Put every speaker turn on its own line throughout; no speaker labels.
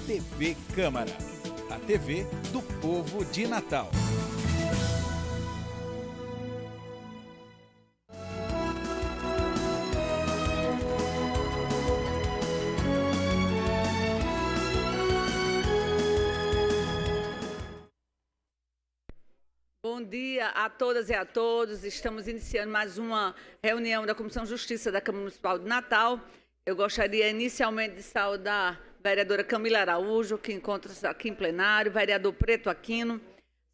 TV Câmara, a TV do povo de Natal.
Bom dia a todas e a todos. Estamos iniciando mais uma reunião da Comissão de Justiça da Câmara Municipal de Natal. Eu gostaria inicialmente de saudar a vereadora Camila Araújo, que encontra-se aqui em plenário, o vereador Preto Aquino,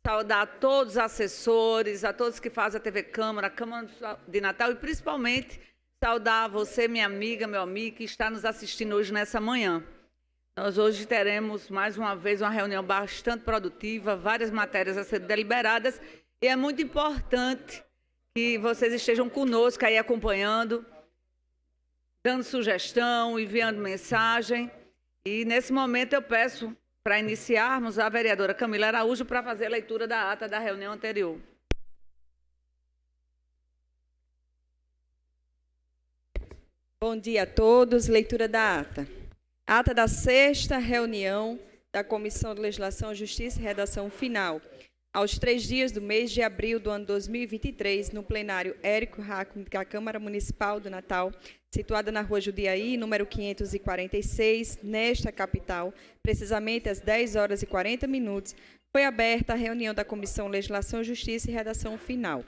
saudar a todos os assessores, a todos que fazem a TV Câmara, a Câmara de Natal e principalmente saudar você, minha amiga, meu amigo, que está nos assistindo hoje nessa manhã. Nós hoje teremos mais uma vez uma reunião bastante produtiva, várias matérias a serem deliberadas e é muito importante que vocês estejam conosco aí acompanhando, dando sugestão, enviando mensagem. E nesse momento eu peço para iniciarmos a vereadora Camila Araújo para fazer a leitura da ata da reunião anterior.
Bom dia a todos. Leitura da ata. Ata da 6ª reunião da Comissão de Legislação, Justiça e Redação Final, aos 3 dias do mês de abril do ano 2023, no plenário Érico Raco, da Câmara Municipal do Natal, situada na Rua Judiaí, número 546, nesta capital, precisamente às 10 horas e 40 minutos, foi aberta a reunião da Comissão Legislação, Justiça e Redação Final.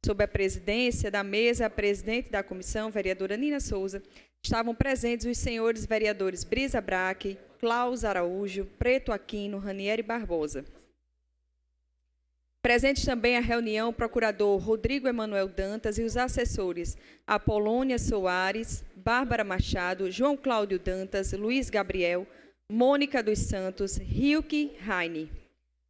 Sob a presidência da mesa, a presidente da comissão, vereadora Nina Souza, estavam presentes os senhores vereadores Brisa Braque, Klaus Araújo, Preto Aquino, Ranieri Barbosa. Presentes também à reunião o procurador Rodrigo Emanuel Dantas e os assessores Apolônia Soares, Bárbara Machado, João Cláudio Dantas, Luiz Gabriel, Mônica dos Santos, Hilke Heine.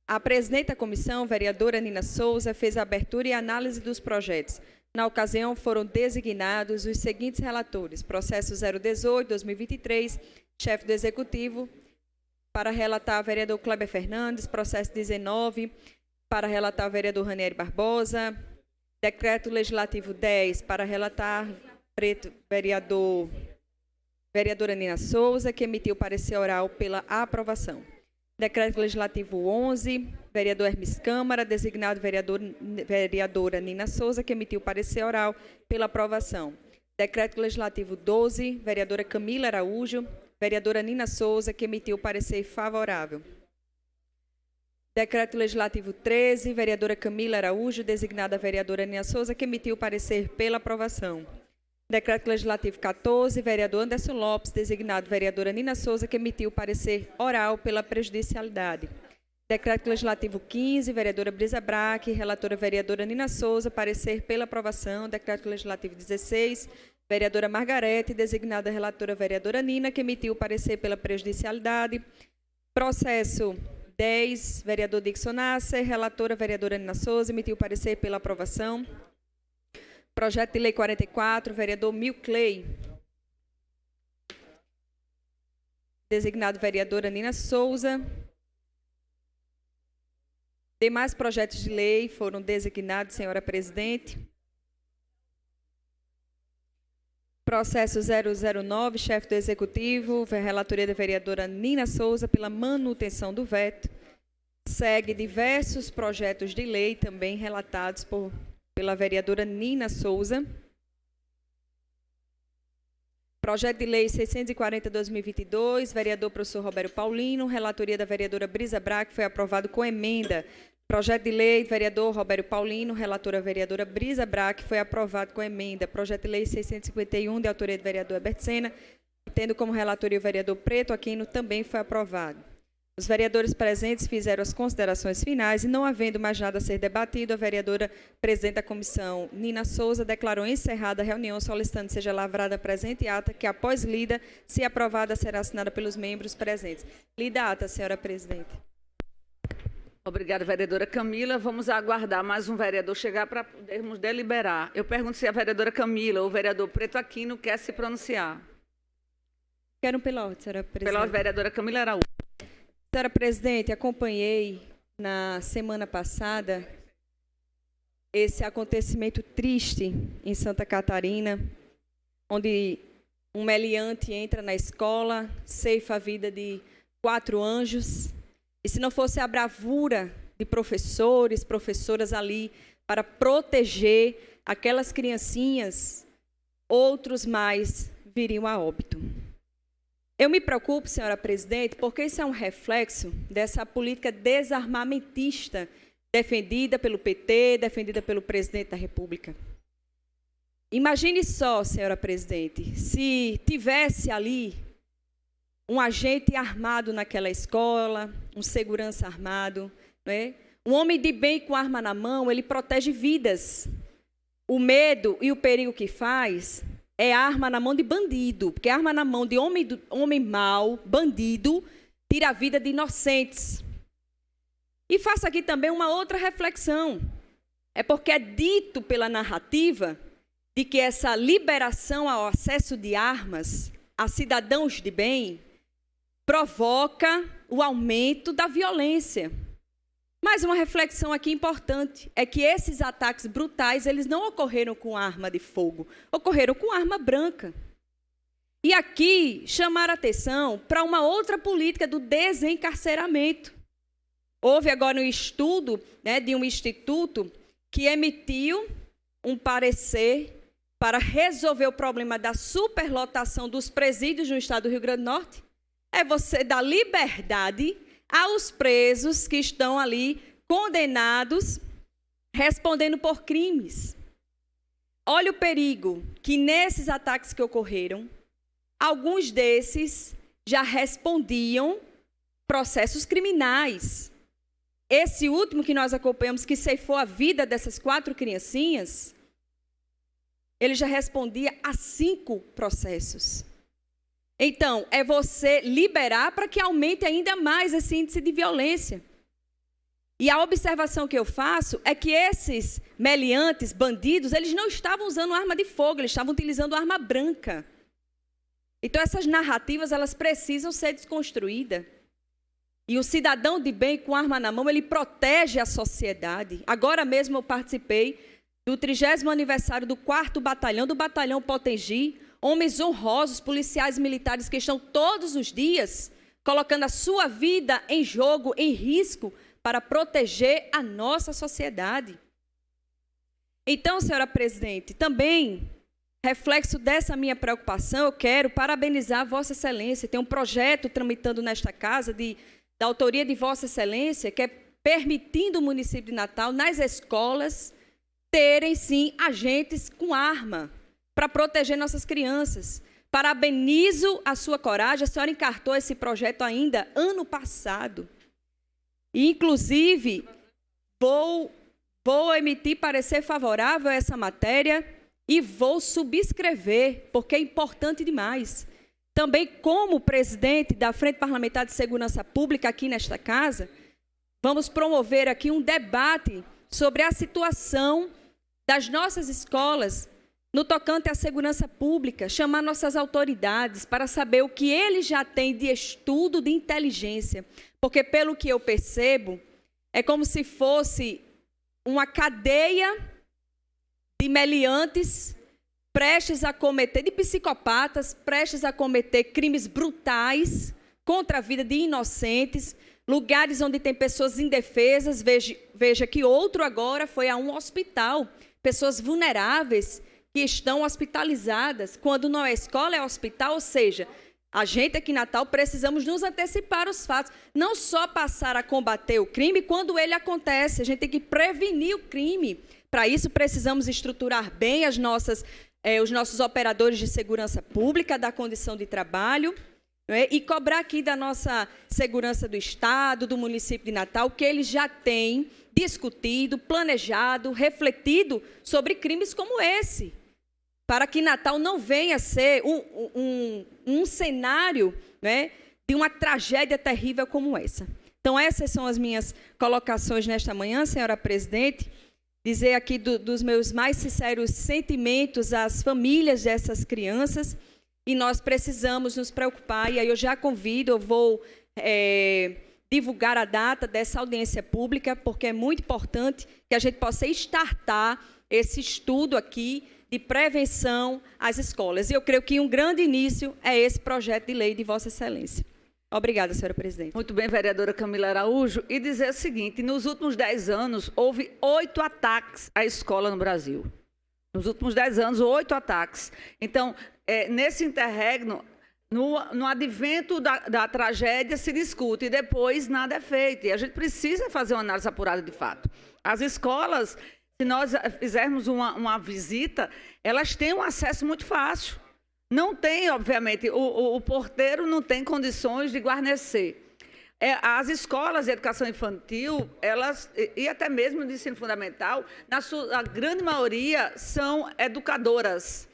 A presidente da comissão, vereadora Nina Souza, fez a abertura e análise dos projetos. Na ocasião, foram designados os seguintes relatores: processo 018-2023, chefe do Executivo, para relatar o vereador Kleber Fernandes, processo 19, para relatar o vereador Ranieri Barbosa, decreto legislativo 10, para relatar vereadora Nina Souza, que emitiu parecer oral pela aprovação. Decreto legislativo 11, vereador Hermes Câmara, designado vereadora Nina Souza, que emitiu parecer oral pela aprovação. Decreto legislativo 12, vereadora Camila Araújo, vereadora Nina Souza, que emitiu parecer favorável. Decreto legislativo 13, vereadora Camila Araújo, designada vereadora Nina Souza, que emitiu parecer pela aprovação. Decreto legislativo 14, vereador Anderson Lopes, designado vereadora Nina Souza, que emitiu parecer oral pela prejudicialidade. Decreto legislativo 15, vereadora Brisa Braque, relatora vereadora Nina Souza, parecer pela aprovação. Decreto legislativo 16, vereadora Margarete, designada relatora vereadora Nina, que emitiu parecer pela prejudicialidade. Processo 10, vereador Dixon Nasser, relatora vereadora Nina Souza, emitiu parecer pela aprovação. Projeto de lei 44, vereador Milcley, designado vereadora Nina Souza. Demais projetos de lei foram designados, senhora presidente. Processo 009, chefe do Executivo, relatoria da vereadora Nina Souza pela manutenção do veto. Segue diversos projetos de lei também relatados pela vereadora Nina Souza. Projeto de lei 640/2022, vereador professor Roberto Paulino, relatoria da vereadora Brisa Braque, foi aprovado com emenda. Projeto de lei, vereador Roberto Paulino, relatora vereadora Brisa Braque, foi aprovado com emenda. Projeto de lei 651, de autoria do vereador Herbert Sena, tendo como relatoria o vereador Preto Aquino, também foi aprovado. Os vereadores presentes fizeram as considerações finais e, não havendo mais nada a ser debatido, a vereadora presidente da comissão, Nina Souza, declarou encerrada a reunião, solicitando seja lavrada a presente ata, que, após lida, se aprovada, será assinada pelos membros presentes. Lida a ata, senhora presidente.
Obrigada, vereadora Camila. Vamos aguardar mais um vereador chegar para podermos deliberar. Eu pergunto se a vereadora Camila ou o vereador Preto Aquino quer se pronunciar.
Quero pela ordem, senhora presidente.
Pela vereadora Camila Araújo.
Senhora presidente, acompanhei na semana passada esse acontecimento triste em Santa Catarina, onde um meliante entra na escola, ceifa a vida de 4 anjos, e se não fosse a bravura de professores, professoras ali para proteger aquelas criancinhas, outros mais viriam a óbito. Eu me preocupo, senhora presidente, porque isso é um reflexo dessa política desarmamentista defendida pelo PT, defendida pelo presidente da República. Imagine só, senhora presidente, se tivesse ali um agente armado naquela escola, um segurança armado, né? Um homem de bem com arma na mão, ele protege vidas. O medo e o perigo que faz é arma na mão de bandido, porque arma na mão de homem mau, bandido, tira a vida de inocentes. E faço aqui também uma outra reflexão. É porque é dito pela narrativa de que essa liberação ao acesso de armas a cidadãos de bem provoca o aumento da violência. Mas uma reflexão aqui importante é que esses ataques brutais, eles não ocorreram com arma de fogo, ocorreram com arma branca. E aqui chamaram a atenção para uma outra política do desencarceramento. Houve agora um estudo, né, de um instituto que emitiu um parecer para resolver o problema da superlotação dos presídios no estado do Rio Grande do Norte. É você dar liberdade aos presos que estão ali condenados, respondendo por crimes. Olha o perigo que nesses ataques que ocorreram, alguns desses já respondiam processos criminais. Esse último que nós acompanhamos, que ceifou a vida dessas 4 criancinhas, ele já respondia a 5 processos. Então, é você liberar para que aumente ainda mais esse índice de violência. E a observação que eu faço é que esses meliantes, bandidos, eles não estavam usando arma de fogo, eles estavam utilizando arma branca. Então, essas narrativas, elas precisam ser desconstruídas. E o cidadão de bem com arma na mão, ele protege a sociedade. Agora mesmo eu participei do 30º aniversário do 4º Batalhão, do Batalhão Potengi, homens honrosos, policiais militares que estão todos os dias colocando a sua vida em jogo, em risco, para proteger a nossa sociedade. Então, senhora presidente, também, reflexo dessa minha preocupação, eu quero parabenizar Vossa Excelência. Tem um projeto tramitando nesta casa, da autoria de Vossa Excelência, que é permitindo o município de Natal, nas escolas, terem, sim, agentes com arma, para proteger nossas crianças. Parabenizo a sua coragem, a senhora encartou esse projeto ainda ano passado. E, inclusive, vou emitir parecer favorável a essa matéria e vou subscrever, porque é importante demais. Também, como presidente da Frente Parlamentar de Segurança Pública aqui nesta casa, vamos promover aqui um debate sobre a situação das nossas escolas no tocante à segurança pública, chamar nossas autoridades para saber o que eles já têm de estudo de inteligência. Porque, pelo que eu percebo, é como se fosse uma cadeia de meliantes prestes a cometer, de psicopatas, prestes a cometer crimes brutais contra a vida de inocentes, lugares onde tem pessoas indefesas. Veja que outro agora foi a um hospital, pessoas vulneráveis que estão hospitalizadas, quando não é escola, é hospital. Ou seja, a gente aqui em Natal precisamos nos antecipar os fatos, não só passar a combater o crime quando ele acontece, a gente tem que prevenir o crime. Para isso, precisamos estruturar bem os nossos operadores de segurança pública, da condição de trabalho, né, e cobrar aqui da nossa segurança do Estado, do município de Natal, que eles já têm discutido, planejado, refletido sobre crimes como esse, para que Natal não venha a ser um cenário, né, de uma tragédia terrível como essa. Então, essas são as minhas colocações nesta manhã, senhora presidente. Dizer aqui dos meus mais sinceros sentimentos às famílias dessas crianças, e nós precisamos nos preocupar, e aí eu já convido, eu vou divulgar a data dessa audiência pública, porque é muito importante que a gente possa startar esse estudo aqui de prevenção às escolas. E eu creio que um grande início é esse projeto de lei de Vossa Excelência. Obrigada, senhora presidente.
Muito bem, vereadora Camila Araújo. E dizer o seguinte, nos últimos 10 anos, houve 8 ataques à escola no Brasil. Nos últimos 10 anos, 8 ataques. Então, nesse interregno, no advento da tragédia se discute e depois nada é feito. E a gente precisa fazer uma análise apurada de fato. As escolas, se nós fizermos uma visita, elas têm um acesso muito fácil. Não tem, obviamente, o porteiro não tem condições de guarnecer. As escolas de educação infantil, elas, e até mesmo de ensino fundamental, a grande maioria são educadoras,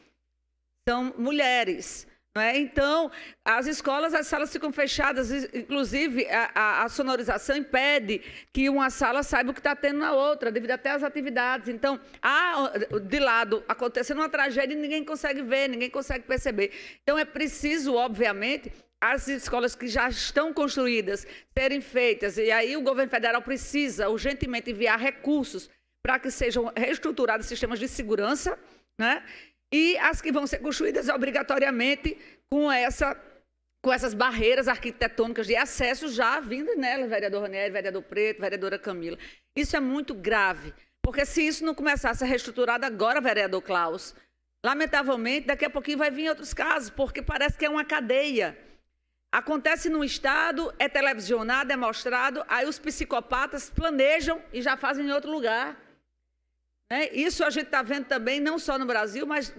são mulheres. Não é? Então, as escolas, as salas ficam fechadas, inclusive a sonorização impede que uma sala saiba o que está tendo na outra, devido até às atividades. Então, de lado, acontecendo uma tragédia e ninguém consegue ver, ninguém consegue perceber. Então, é preciso, obviamente, as escolas que já estão construídas serem feitas, e aí o governo federal precisa urgentemente enviar recursos para que sejam reestruturados sistemas de segurança, né? E as que vão ser construídas obrigatoriamente com essas barreiras arquitetônicas de acesso já vindo nela, vereador Ranieri, vereador Preto, vereadora Camila. Isso é muito grave, porque se isso não começar a ser reestruturado agora, vereador Klaus, lamentavelmente, daqui a pouquinho vai vir outros casos, porque parece que é uma cadeia. Acontece num estado, é televisionado, é mostrado, aí os psicopatas planejam e já fazem em outro lugar. Isso a gente está vendo também, não só no Brasil, mas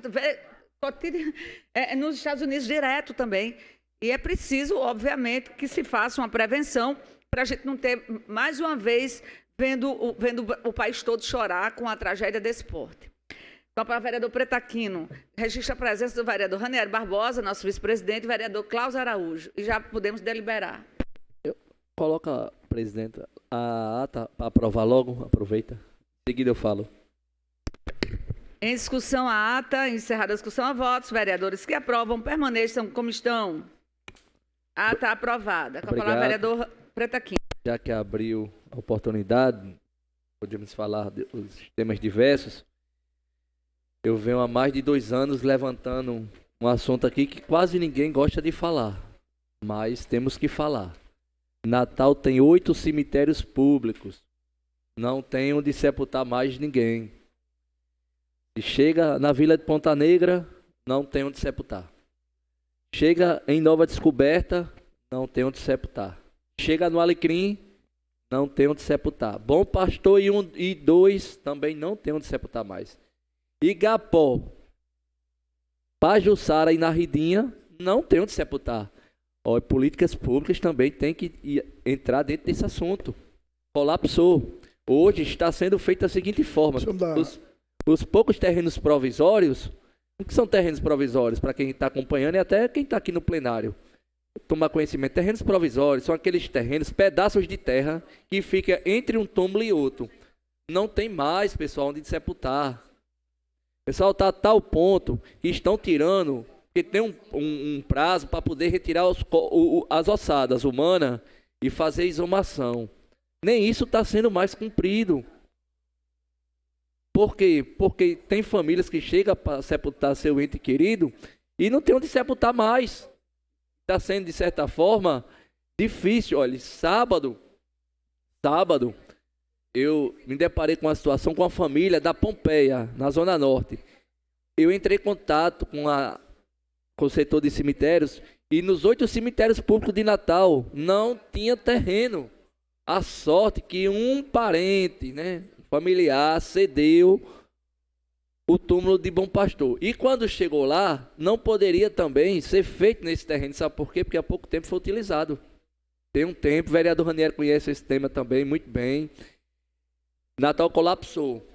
nos Estados Unidos direto também. E é preciso, obviamente, que se faça uma prevenção para a gente não ter, mais uma vez, vendo o país todo chorar com a tragédia desse porte. Então, para o vereador Pretaquino, registra a presença do vereador Ranieri Barbosa, nosso vice-presidente, e vereador Klaus Araújo. E já podemos deliberar.
Coloca, presidenta, a ata para aprovar logo, aproveita. Em seguida eu falo.
Em discussão a ata, encerrada a discussão a votos, vereadores que aprovam permaneçam como estão. A ata aprovada. Com a palavra, vereador Pretaquino.
Já que abriu a oportunidade, podemos falar dos temas diversos. Eu venho há mais de 2 anos levantando um assunto aqui que quase ninguém gosta de falar, mas temos que falar. Natal tem 8 cemitérios públicos. Não tem onde sepultar mais ninguém. E chega na Vila de Ponta Negra, não tem onde sepultar. Chega em Nova Descoberta, não tem onde sepultar. Chega no Alecrim, não tem onde sepultar. Bom Pastor 1 e 2 também não tem onde sepultar mais. Igapó, Pajuçara e Narridinha não tem onde sepultar. Políticas públicas também têm que entrar dentro desse assunto. Colapsou. Hoje está sendo feita da seguinte forma. Os poucos terrenos provisórios, o que são terrenos provisórios para quem está acompanhando e até quem está aqui no plenário? Tomar conhecimento, terrenos provisórios são aqueles terrenos, pedaços de terra que fica entre um túmulo e outro. Não tem mais, pessoal, onde sepultar. O pessoal está a tal ponto que estão tirando, que tem um prazo para poder retirar as ossadas humanas e fazer exumação. Nem isso está sendo mais cumprido. Por quê? Porque tem famílias que chegam para sepultar seu ente querido e não tem onde sepultar mais. Está sendo, de certa forma, difícil. Olha, sábado, eu me deparei com uma situação com a família da Pompeia, na Zona Norte. Eu entrei em contato com o setor de cemitérios e nos 8 cemitérios públicos de Natal não tinha terreno. A sorte que um parente, familiar, cedeu o túmulo de Bom Pastor. E quando chegou lá, não poderia também ser feito nesse terreno. Sabe por quê? Porque há pouco tempo foi utilizado. Tem um tempo, o vereador Ranieri conhece esse tema também muito bem. Natal colapsou.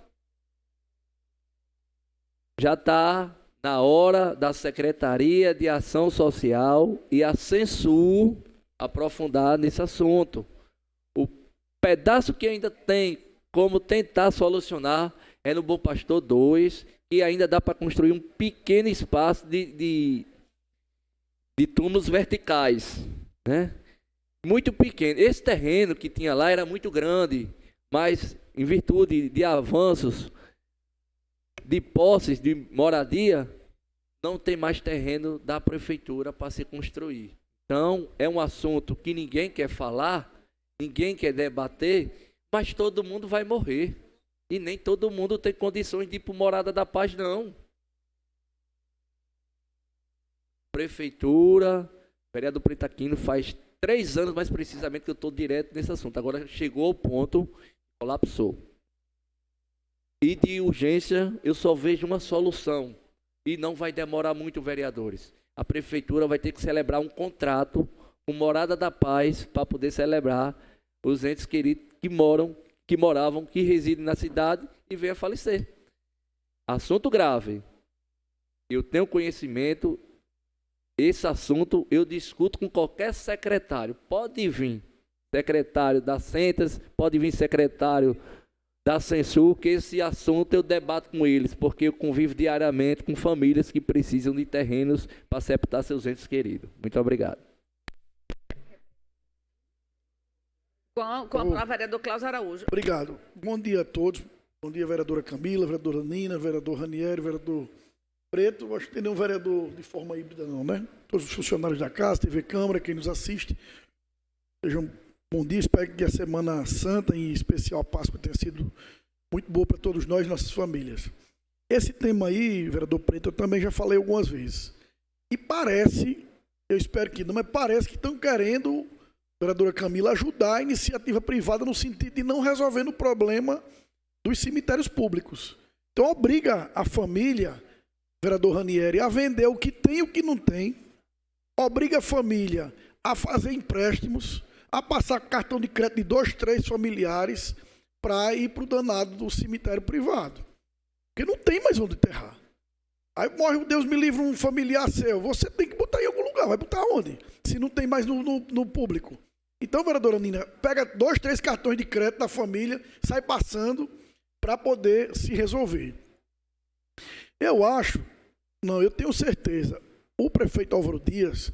Já está na hora da Secretaria de Ação Social e a Censul aprofundar nesse assunto. O pedaço que ainda tem como tentar solucionar é no Bom Pastor 2, e ainda dá para construir um pequeno espaço de túmulos verticais, muito pequeno. Esse terreno que tinha lá era muito grande, mas em virtude de avanços de posses, de moradia, não tem mais terreno da prefeitura para se construir. Então, é um assunto que ninguém quer falar, ninguém quer debater, mas todo mundo vai morrer. E nem todo mundo tem condições de ir para Morada da Paz, não. Prefeitura, vereador Preto Aquino, faz 3 anos, mais precisamente, que eu estou direto nesse assunto. Agora chegou ao ponto, colapsou. E de urgência, eu só vejo uma solução. E não vai demorar muito, vereadores. A prefeitura vai ter que celebrar um contrato com Morada da Paz para poder celebrar os entes queridos que residem na cidade e venham a falecer. Assunto grave. Eu tenho conhecimento, esse assunto eu discuto com qualquer secretário. Pode vir secretário da Centas, pode vir secretário da Censur, que esse assunto eu debato com eles, porque eu convivo diariamente com famílias que precisam de terrenos para sepultar seus entes queridos. Muito obrigado.
Com a palavra, vereador Cláudio Araújo.
Obrigado. Bom dia a todos. Bom dia, vereadora Camila, vereadora Nina, vereador Ranieri, vereador Preto. Acho que tem nenhum vereador de forma híbrida não, né? Todos os funcionários da casa, TV Câmara, quem nos assiste. Sejam bom dia. Espero que a Semana Santa, em especial a Páscoa, tenha sido muito boa para todos nós e nossas famílias. Esse tema aí, vereador Preto, eu também já falei algumas vezes. E parece, eu espero que não, mas parece que estão querendo, vereadora Camila, ajudar a iniciativa privada no sentido de não resolver o problema dos cemitérios públicos. Então, obriga a família, vereador Ranieri, a vender o que tem e o que não tem, obriga a família a fazer empréstimos, a passar cartão de crédito de 2, 3 familiares para ir para o danado do cemitério privado. Porque não tem mais onde enterrar. Aí morre, Deus me livre, um familiar seu. Você tem que botar em algum lugar. Vai botar onde? Se não tem mais no público. Então, vereadora Nina, pega 2, 3 cartões de crédito da família, sai passando para poder se resolver. Eu tenho certeza, o prefeito Álvaro Dias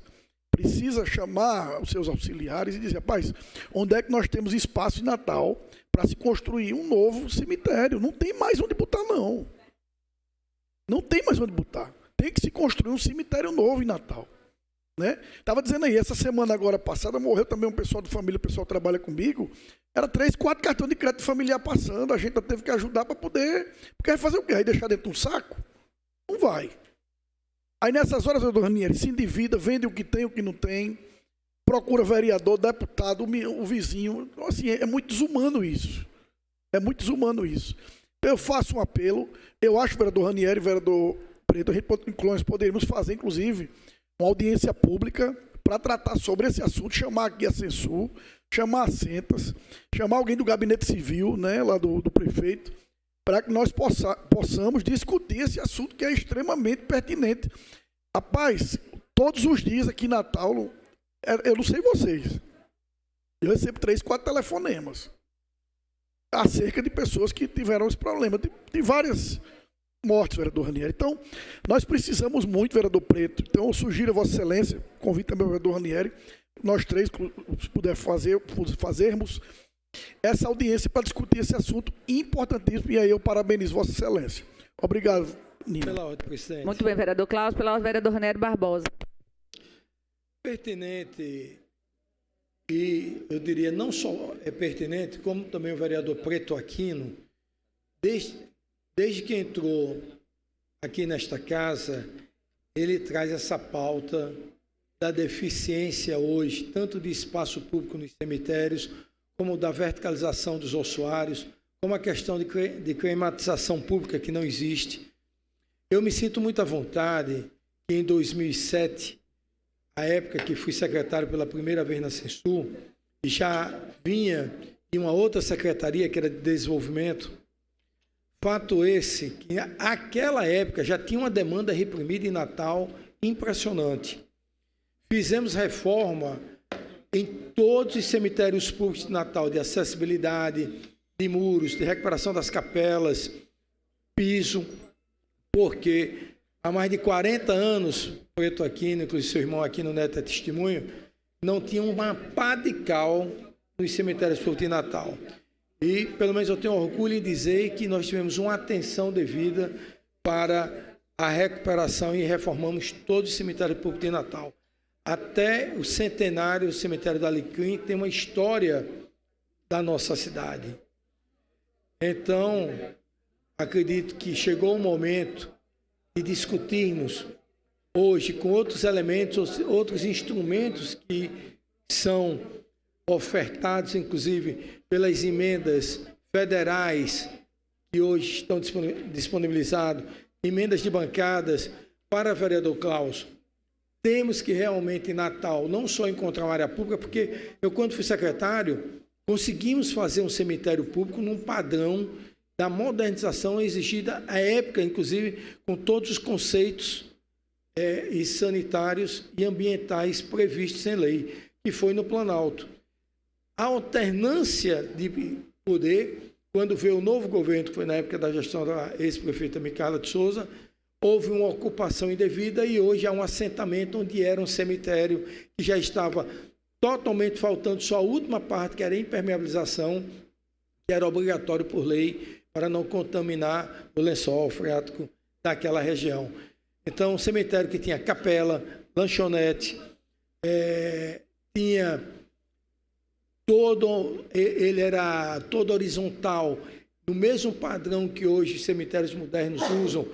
precisa chamar os seus auxiliares e dizer, rapaz, onde é que nós temos espaço em Natal para se construir um novo cemitério? Não tem mais onde botar, não. Não tem mais onde botar. Tem que se construir um cemitério novo em Natal. Né? Estava dizendo aí, essa semana agora passada, morreu também um pessoal de família, o pessoal que trabalha comigo, era 3, 4 cartões de crédito familiar passando, a gente teve que ajudar para poder, porque vai fazer o quê? Vai deixar dentro de um saco? Não vai. Aí nessas horas, doutor Ranieri, se endivida, vende o que tem, o que não tem, procura vereador, deputado, o vizinho. Então, assim, é muito desumano isso. É muito desumano isso. Eu faço um apelo, eu acho, vereador Ranieri, vereador Preto, nós poderíamos fazer, inclusive, uma audiência pública para tratar sobre esse assunto, chamar aqui a Censur, chamar a Centas, chamar alguém do gabinete civil, né, lá do prefeito, para que nós possamos discutir esse assunto que é extremamente pertinente. Rapaz, todos os dias aqui em Natal, eu não sei vocês, eu recebo 3, 4 telefonemas acerca de pessoas que tiveram esse problema, de várias mortes, vereador Ranieri. Então, nós precisamos muito, vereador Preto. Então, eu sugiro a Vossa Excelência, convido também o vereador Ranieri, nós três, se puder fazermos essa audiência para discutir esse assunto importantíssimo. E aí eu parabenizo Vossa Excelência. Obrigado, Nina.
Pela ordem, presidente.
Muito bem, vereador Cláudio. Pela ordem, vereador Ranieri Barbosa.
Pertinente, e eu diria não só é pertinente, como também o vereador Preto Aquino, desde que entrou aqui nesta casa, ele traz essa pauta da deficiência hoje, tanto de espaço público nos cemitérios, como da verticalização dos ossuários, como a questão de climatização pública que não existe. Eu me sinto muito à vontade que em 2007, a época que fui secretário pela primeira vez na Censur, já vinha de uma outra secretaria que era de desenvolvimento. Fato esse, que naquela época já tinha uma demanda reprimida em Natal impressionante. Fizemos reforma em todos os cemitérios públicos de Natal, de acessibilidade, de muros, de recuperação das capelas, piso, porque há mais de 40 anos, Preto Aquino, inclusive seu irmão Aquino Neto é testemunho, não tinha uma pá de cal nos cemitérios públicos de Natal. E, pelo menos, eu tenho orgulho em dizer que nós tivemos uma atenção devida para a recuperação e reformamos todos os cemitérios públicos de Natal. até o centenário, o cemitério do Alecrim tem uma história da nossa cidade. Então, acredito que chegou o momento de discutirmos hoje com outros elementos, outros instrumentos que são ofertados, inclusive, pelas emendas federais que hoje estão disponibilizadas, emendas de bancadas para o vereador Klaus. Temos que realmente, em Natal, não só encontrar uma área pública, porque eu, quando fui secretário, conseguimos fazer um cemitério público num padrão da modernização exigida à época, inclusive, com todos os conceitos e sanitários e ambientais previstos em lei, que foi no Planalto. A alternância de poder, quando veio o novo governo, que foi na época da gestão da ex-prefeita Micaela de Souza, houve uma ocupação indevida e hoje há um assentamento onde era um cemitério que já estava totalmente faltando só a última parte, que era a impermeabilização, que era obrigatório por lei para não contaminar o lençol freático daquela região. Então, um cemitério que tinha capela, lanchonete, tinha ele era todo horizontal, no mesmo padrão que hoje os cemitérios modernos usam,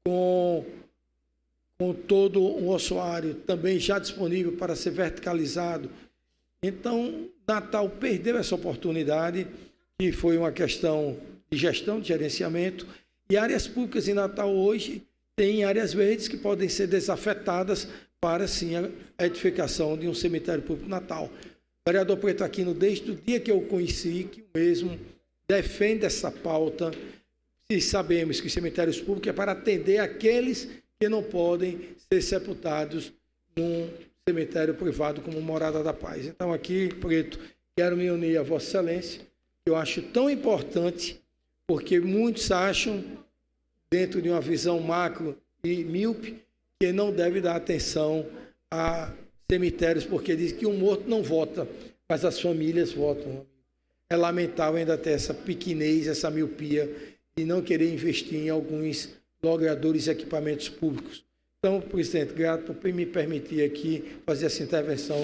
com todo um ossuário também já disponível para ser verticalizado. Então, Natal perdeu essa oportunidade, que foi uma questão de gestão, de gerenciamento, e áreas públicas em Natal hoje têm áreas verdes que podem ser desafetadas para, sim, a edificação de um cemitério público Natal. O vereador Preto Aquino, desde o dia que eu o conheci, que o mesmo defende essa pauta, e sabemos que os cemitérios públicos é para atender aqueles que não podem ser sepultados num cemitério privado como Morada da Paz. Então, aqui, Preto, quero me unir a Vossa Excelência, que eu acho tão importante, porque muitos acham, dentro de uma visão macro e míope, que não deve dar atenção a cemitérios, porque diz que o morto não vota, mas as famílias votam. É lamentável ainda ter essa pequenez, essa miopia, e não querer investir em alguns logradores e equipamentos públicos. Então, presidente, grato por me permitir aqui fazer essa intervenção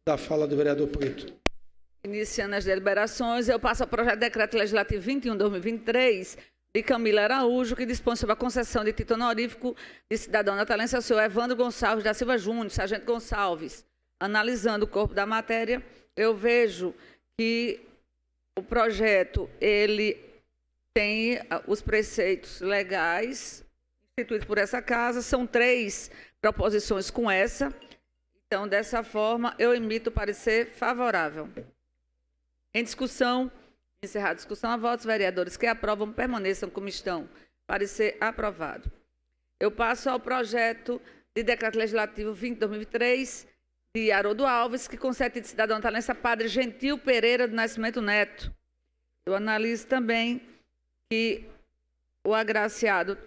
da fala do vereador Preto.
Iniciando as deliberações, eu passo ao projeto de decreto legislativo 21/2023, de Camila Araújo, que dispõe sobre a concessão de título honorífico de cidadão natalense ao senhor Evandro Gonçalves da Silva Júnior, sargento Gonçalves. Analisando o corpo da matéria, eu vejo que o projeto, ele tem os preceitos legais instituídos por essa casa, são 3 proposições com essa, então, dessa forma, eu emito parecer favorável. Em discussão, encerrada a discussão, a votos, vereadores que aprovam permaneçam como estão. Parecer aprovado. Eu passo ao projeto de decreto legislativo 20/2023, de Haroldo Alves, que concede de cidadão natalense a Padre Gentil Pereira do Nascimento Neto. Eu analiso também que o agraciado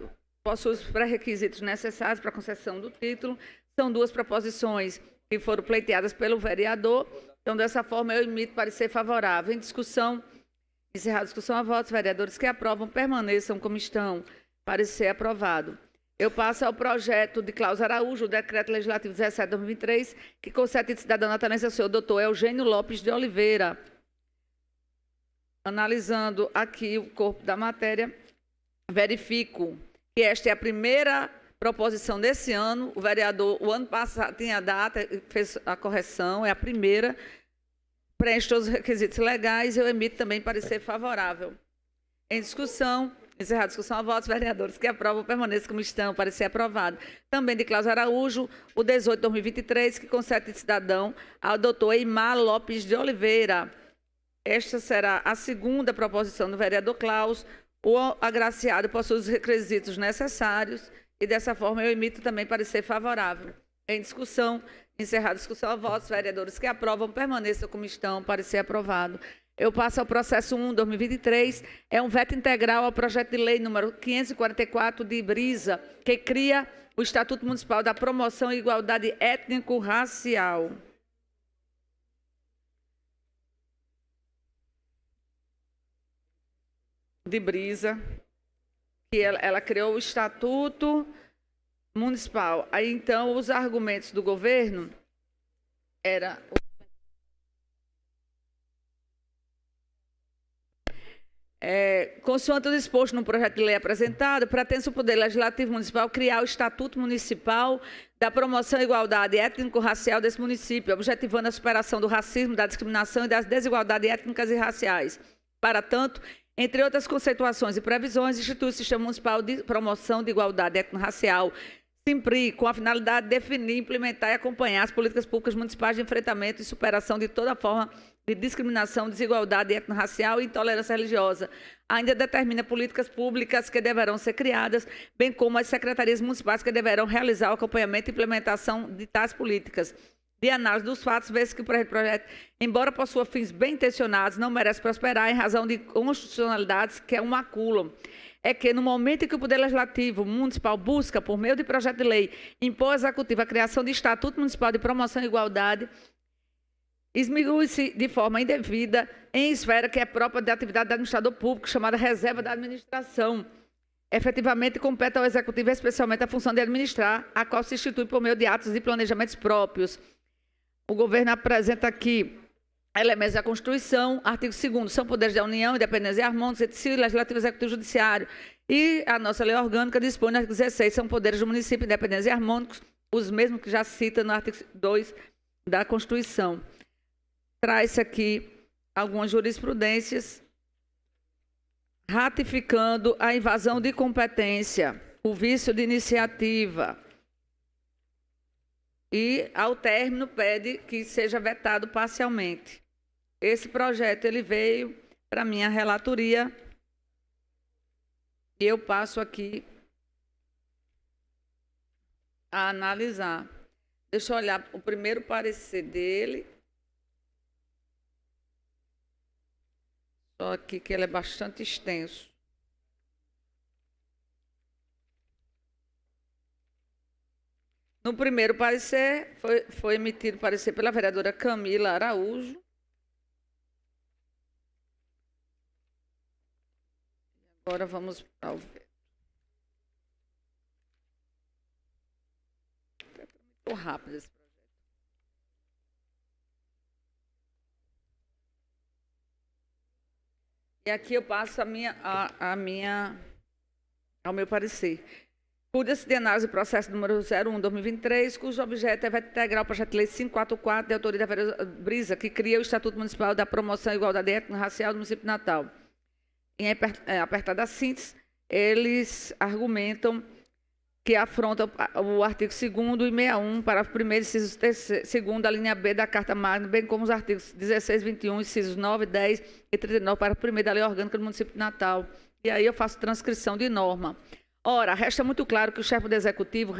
possui os pré-requisitos necessários para a concessão do título. São 2 proposições que foram pleiteadas pelo vereador. Então, dessa forma, eu emito parecer favorável. Em discussão, encerrada a discussão, a votos, vereadores que aprovam permaneçam como estão. Parecer aprovado. Eu passo ao projeto de Klaus Araújo, o decreto legislativo 17/2023, que concede de cidadão natalense ao senhor doutor Eugênio Lopes de Oliveira. Analisando aqui o corpo da matéria, verifico que esta é a primeira proposição desse ano. O vereador, o ano passado, tinha a data, fez a correção, é a primeira, preenche todos os requisitos legais, eu emito também parecer favorável. Em discussão, encerrada a discussão, a votos, vereadores que aprovam permaneçam como estão, parecer aprovado. Também de Klaus Araújo, o 18/2023, que concede de cidadão ao doutor Eimar Lopes de Oliveira. Esta será a segunda proposição do vereador Klaus. O agraciado possui os requisitos necessários e, dessa forma, eu emito também parecer favorável. Em discussão, encerrada a discussão, a votos, vereadores que aprovam permaneçam como estão, parecer aprovado. Eu passo ao processo 1/2023, é um veto integral ao projeto de lei número 544 de Brisa, que cria o Estatuto Municipal da Promoção e Igualdade Étnico-Racial. De Brisa, que ela criou o Estatuto Municipal. Aí, então, os argumentos do governo Era... consoante o disposto no projeto de lei apresentado, pretende o Poder Legislativo Municipal criar o Estatuto Municipal da Promoção e Igualdade Étnico-Racial desse município, objetivando a superação do racismo, da discriminação e das desigualdades étnicas e raciais. Para tanto, entre outras conceituações e previsões, institui o Sistema Municipal de Promoção de Igualdade Étnico-Racial, SIMPRI, com a finalidade de definir, implementar e acompanhar as políticas públicas municipais de enfrentamento e superação de toda forma de discriminação, desigualdade étnico-racial e intolerância religiosa. Ainda determina políticas públicas que deverão ser criadas, bem como as secretarias municipais que deverão realizar o acompanhamento e implementação de tais políticas. De análise dos fatos, vê-se que o projeto, embora possua fins bem intencionados, não merece prosperar em razão de constitucionalidades que o maculam. É que, no momento em que o Poder Legislativo Municipal busca, por meio de projeto de lei, impor ao Executivo a criação de Estatuto Municipal de Promoção e Igualdade, esmigue-se de forma indevida em esfera que é própria da atividade do administrador público, chamada reserva da administração. Efetivamente, compete ao Executivo, especialmente, a função de administrar, a qual se institui por meio de atos e planejamentos próprios. O governo apresenta aqui elementos da Constituição, artigo 2º, são poderes da União, independência e harmônicos, entre si, Legislativo, Executivo e Judiciário. E a nossa lei orgânica dispõe no artigo 16, são poderes do município, independência e harmônicos, os mesmos que já cita no artigo 2 da Constituição. Traz aqui algumas jurisprudências ratificando a invasão de competência, o vício de iniciativa. E, ao término, pede que seja vetado parcialmente. Esse projeto ele veio para a minha relatoria e eu passo aqui a analisar. Deixa eu olhar o primeiro parecer dele. Só aqui que ele é bastante extenso. No primeiro parecer, foi emitido parecer pela vereadora Camila Araújo. Agora vamos ao veto. É muito rápido esse projeto. E aqui eu passo ao meu parecer. Cuida-se de análise do processo número 01/2023, cujo objeto é veto integral o projeto de lei 544, de autoria da vereadora Brisa, que cria o Estatuto Municipal da Promoção e Igualdade Étnico-Racial do município de Natal. Em apertada síntese, eles argumentam que afronta o artigo 2º e 61, parágrafo 1º, inciso 2º, da linha B da Carta Magna, bem como os artigos 16, 21, incisos 9, 10 e 39, parágrafo 1º da Lei Orgânica do município de Natal. E aí eu faço transcrição de norma. Ora, resta muito claro que o chefe do Executivo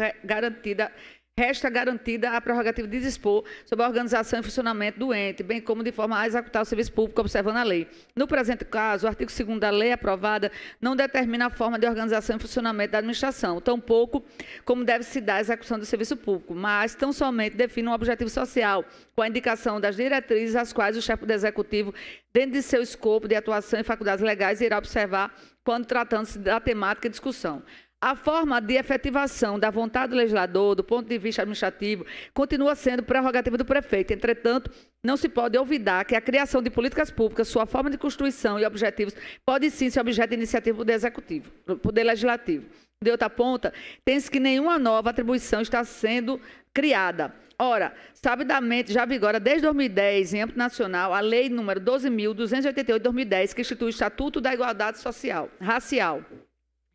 resta garantida a prerrogativa de dispor sobre a organização e funcionamento do ente, bem como de forma a executar o serviço público observando a lei. No presente caso, o artigo 2º da lei aprovada não determina a forma de organização e funcionamento da administração, tampouco como deve se dar a execução do serviço público, mas tão somente define um objetivo social, com a indicação das diretrizes às quais o chefe do Executivo, dentro de seu escopo de atuação e faculdades legais, irá observar quando tratando-se da temática em discussão. A forma de efetivação da vontade do legislador, do ponto de vista administrativo, continua sendo prerrogativa do prefeito. Entretanto, não se pode olvidar que a criação de políticas públicas, sua forma de constituição e objetivos, pode sim ser objeto de iniciativa do Poder Executivo, do Poder Legislativo. De outra ponta, tem-se que nenhuma nova atribuição está sendo criada. Ora, sabidamente, já vigora desde 2010, em âmbito nacional, a Lei nº 12.288 de 2010, que institui o Estatuto da Igualdade Racial.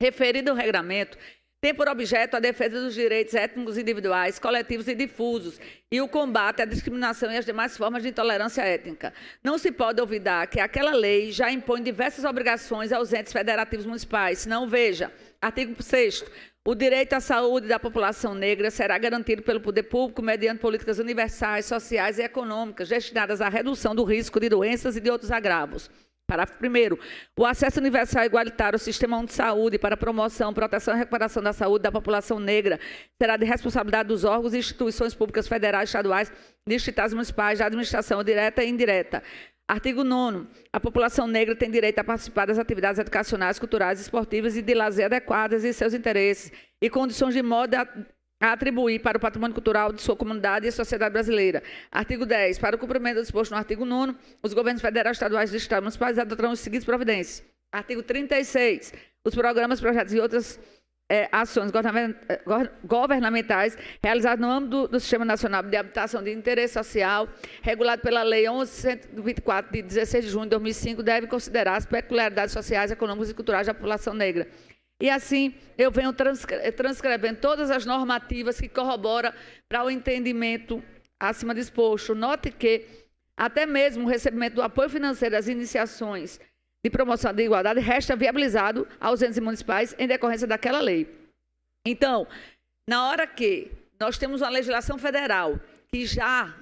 Referido ao regramento, tem por objeto a defesa dos direitos étnicos individuais, coletivos e difusos e o combate à discriminação e às demais formas de intolerância étnica. Não se pode olvidar que aquela lei já impõe diversas obrigações aos entes federativos municipais. Senão, veja, artigo 6º, o direito à saúde da população negra será garantido pelo poder público mediante políticas universais, sociais e econômicas destinadas à redução do risco de doenças e de outros agravos. Parágrafo 1º. O acesso universal e igualitário ao Sistema Único de Saúde para promoção, proteção e recuperação da saúde da população negra será de responsabilidade dos órgãos e instituições públicas federais, estaduais, distritais e municipais, da administração direta e indireta. Artigo 9º. A população negra tem direito a participar das atividades educacionais, culturais, esportivas e de lazer adequadas e seus interesses e condições de modo a atribuir para o patrimônio cultural de sua comunidade e sociedade brasileira. Artigo 10. Para o cumprimento do disposto no artigo 9º, os governos federais, estaduais e dos estados municipais adotarão as seguintes providências. Artigo 36. Os programas, projetos e outras ações governamentais realizadas no âmbito do Sistema Nacional de Habitação de Interesse Social, regulado pela Lei 11.124, de 16 de junho de 2005, devem considerar as peculiaridades sociais, econômicas e culturais da população negra. E assim, eu venho transcrevendo todas as normativas que corroboram para o entendimento acima disposto. Note que até mesmo o recebimento do apoio financeiro das iniciações de promoção da igualdade resta viabilizado aos entes municipais em decorrência daquela lei. Então, na hora que nós temos uma legislação federal que já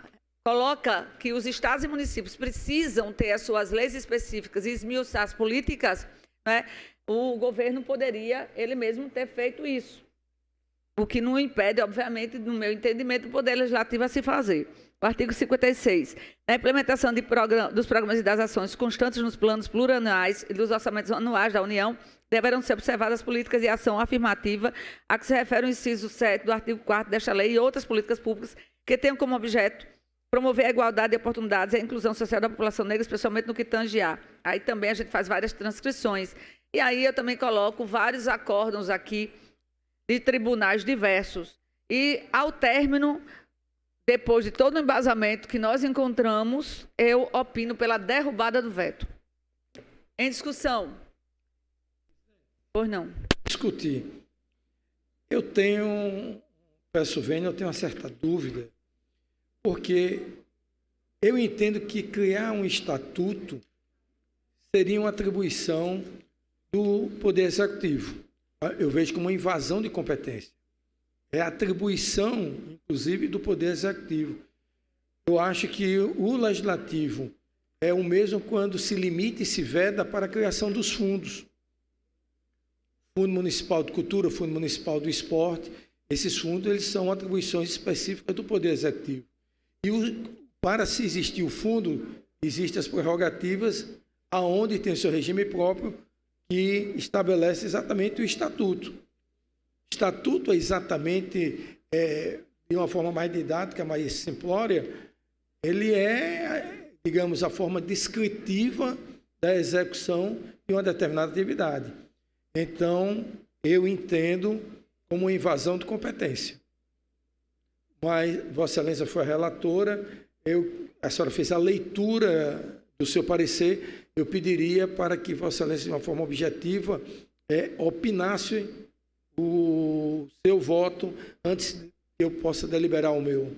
coloca que os estados e municípios precisam ter as suas leis específicas e esmiuçar as políticas, né, o governo poderia ele mesmo ter feito isso. O que não impede, obviamente, no meu entendimento, o Poder Legislativo a se fazer. O artigo 56. A implementação dos programas e das ações constantes nos planos plurianuais e dos orçamentos anuais da União deverão ser observadas políticas de ação afirmativa a que se refere o inciso 7 do artigo 4º desta lei e outras políticas públicas que tenham como objeto promover a igualdade de oportunidades e a inclusão social da população negra, especialmente no que tange a. Aí também a gente faz várias transcrições. E aí eu também coloco vários acórdãos aqui de tribunais diversos. E, ao término, depois de todo o embasamento que nós encontramos, eu opino pela derrubada do veto. Em discussão. Pois não.
Discutir. Peço vênia, eu tenho uma certa dúvida, porque eu entendo que criar um estatuto seria uma atribuição do Poder Executivo. Eu vejo como uma invasão de competência. É a atribuição, inclusive, do Poder Executivo. Eu acho que o Legislativo é o mesmo quando se limita e se veda para a criação dos fundos. Fundo Municipal de Cultura, Fundo Municipal do Esporte, esses fundos eles são atribuições específicas do Poder Executivo. E para se existir o fundo, existem as prerrogativas aonde tem o seu regime próprio, que estabelece exatamente o estatuto. O estatuto é exatamente, de uma forma mais didática, mais simplória, ele é, digamos, a forma descritiva da execução de uma determinada atividade. Então, eu entendo como uma invasão de competência. Mas Vossa Excelência foi a relatora, a senhora fez a leitura do seu parecer, eu pediria para que Vossa Excelência, de uma forma objetiva, opinasse o seu voto antes que eu possa deliberar o meu.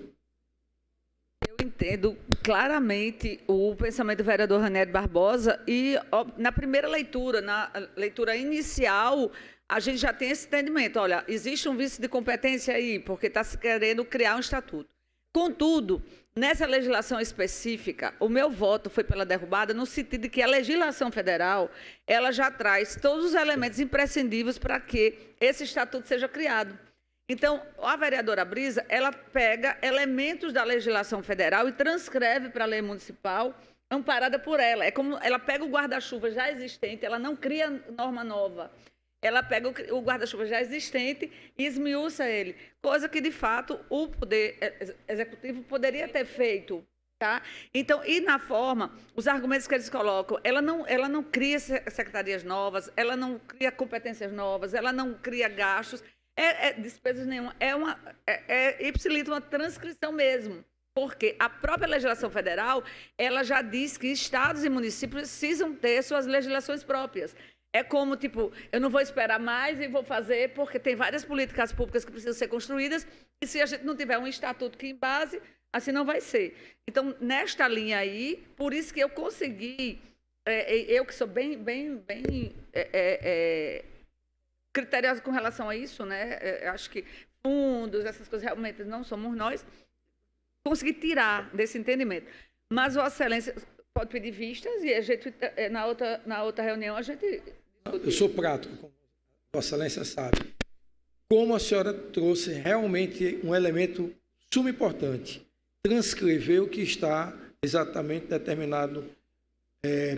Eu entendo claramente o pensamento do vereador Ranieri Barbosa e na primeira leitura, na leitura inicial, a gente já tem esse entendimento. Olha, existe um vício de competência aí, porque está se querendo criar um estatuto. Contudo, nessa legislação específica, o meu voto foi pela derrubada no sentido de que a legislação federal ela já traz todos os elementos imprescindíveis para que esse estatuto seja criado. Então, a vereadora Brisa, ela pega elementos da legislação federal e transcreve para a lei municipal, amparada por ela. É como ela pega o guarda-chuva já existente, ela não cria norma nova. Ela pega o guarda-chuva já existente e esmiuça ele, coisa que, de fato, o Poder Executivo poderia ter feito. Tá? Então, e na forma, os argumentos que eles colocam, ela não cria secretarias novas, ela não cria competências novas, ela não cria gastos, despesas nenhuma, ipsilita uma transcrição mesmo. Porque a própria legislação federal, ela já diz que estados e municípios precisam ter suas legislações próprias. É como, tipo, eu não vou esperar mais e vou fazer, porque tem várias políticas públicas que precisam ser construídas, e se a gente não tiver um estatuto que embase, assim não vai ser. Então, nesta linha aí, por isso que eu consegui, eu que sou bem criteriosa com relação a isso, né? Acho que fundos, essas coisas realmente não somos nós, consegui tirar desse entendimento. Mas Vossa Excelência pode pedir vistas e a gente, na outra reunião, a gente...
Eu sou prático, como Vossa Excelência sabe. Como a senhora trouxe realmente um elemento sumo importante, transcrever o que está exatamente determinado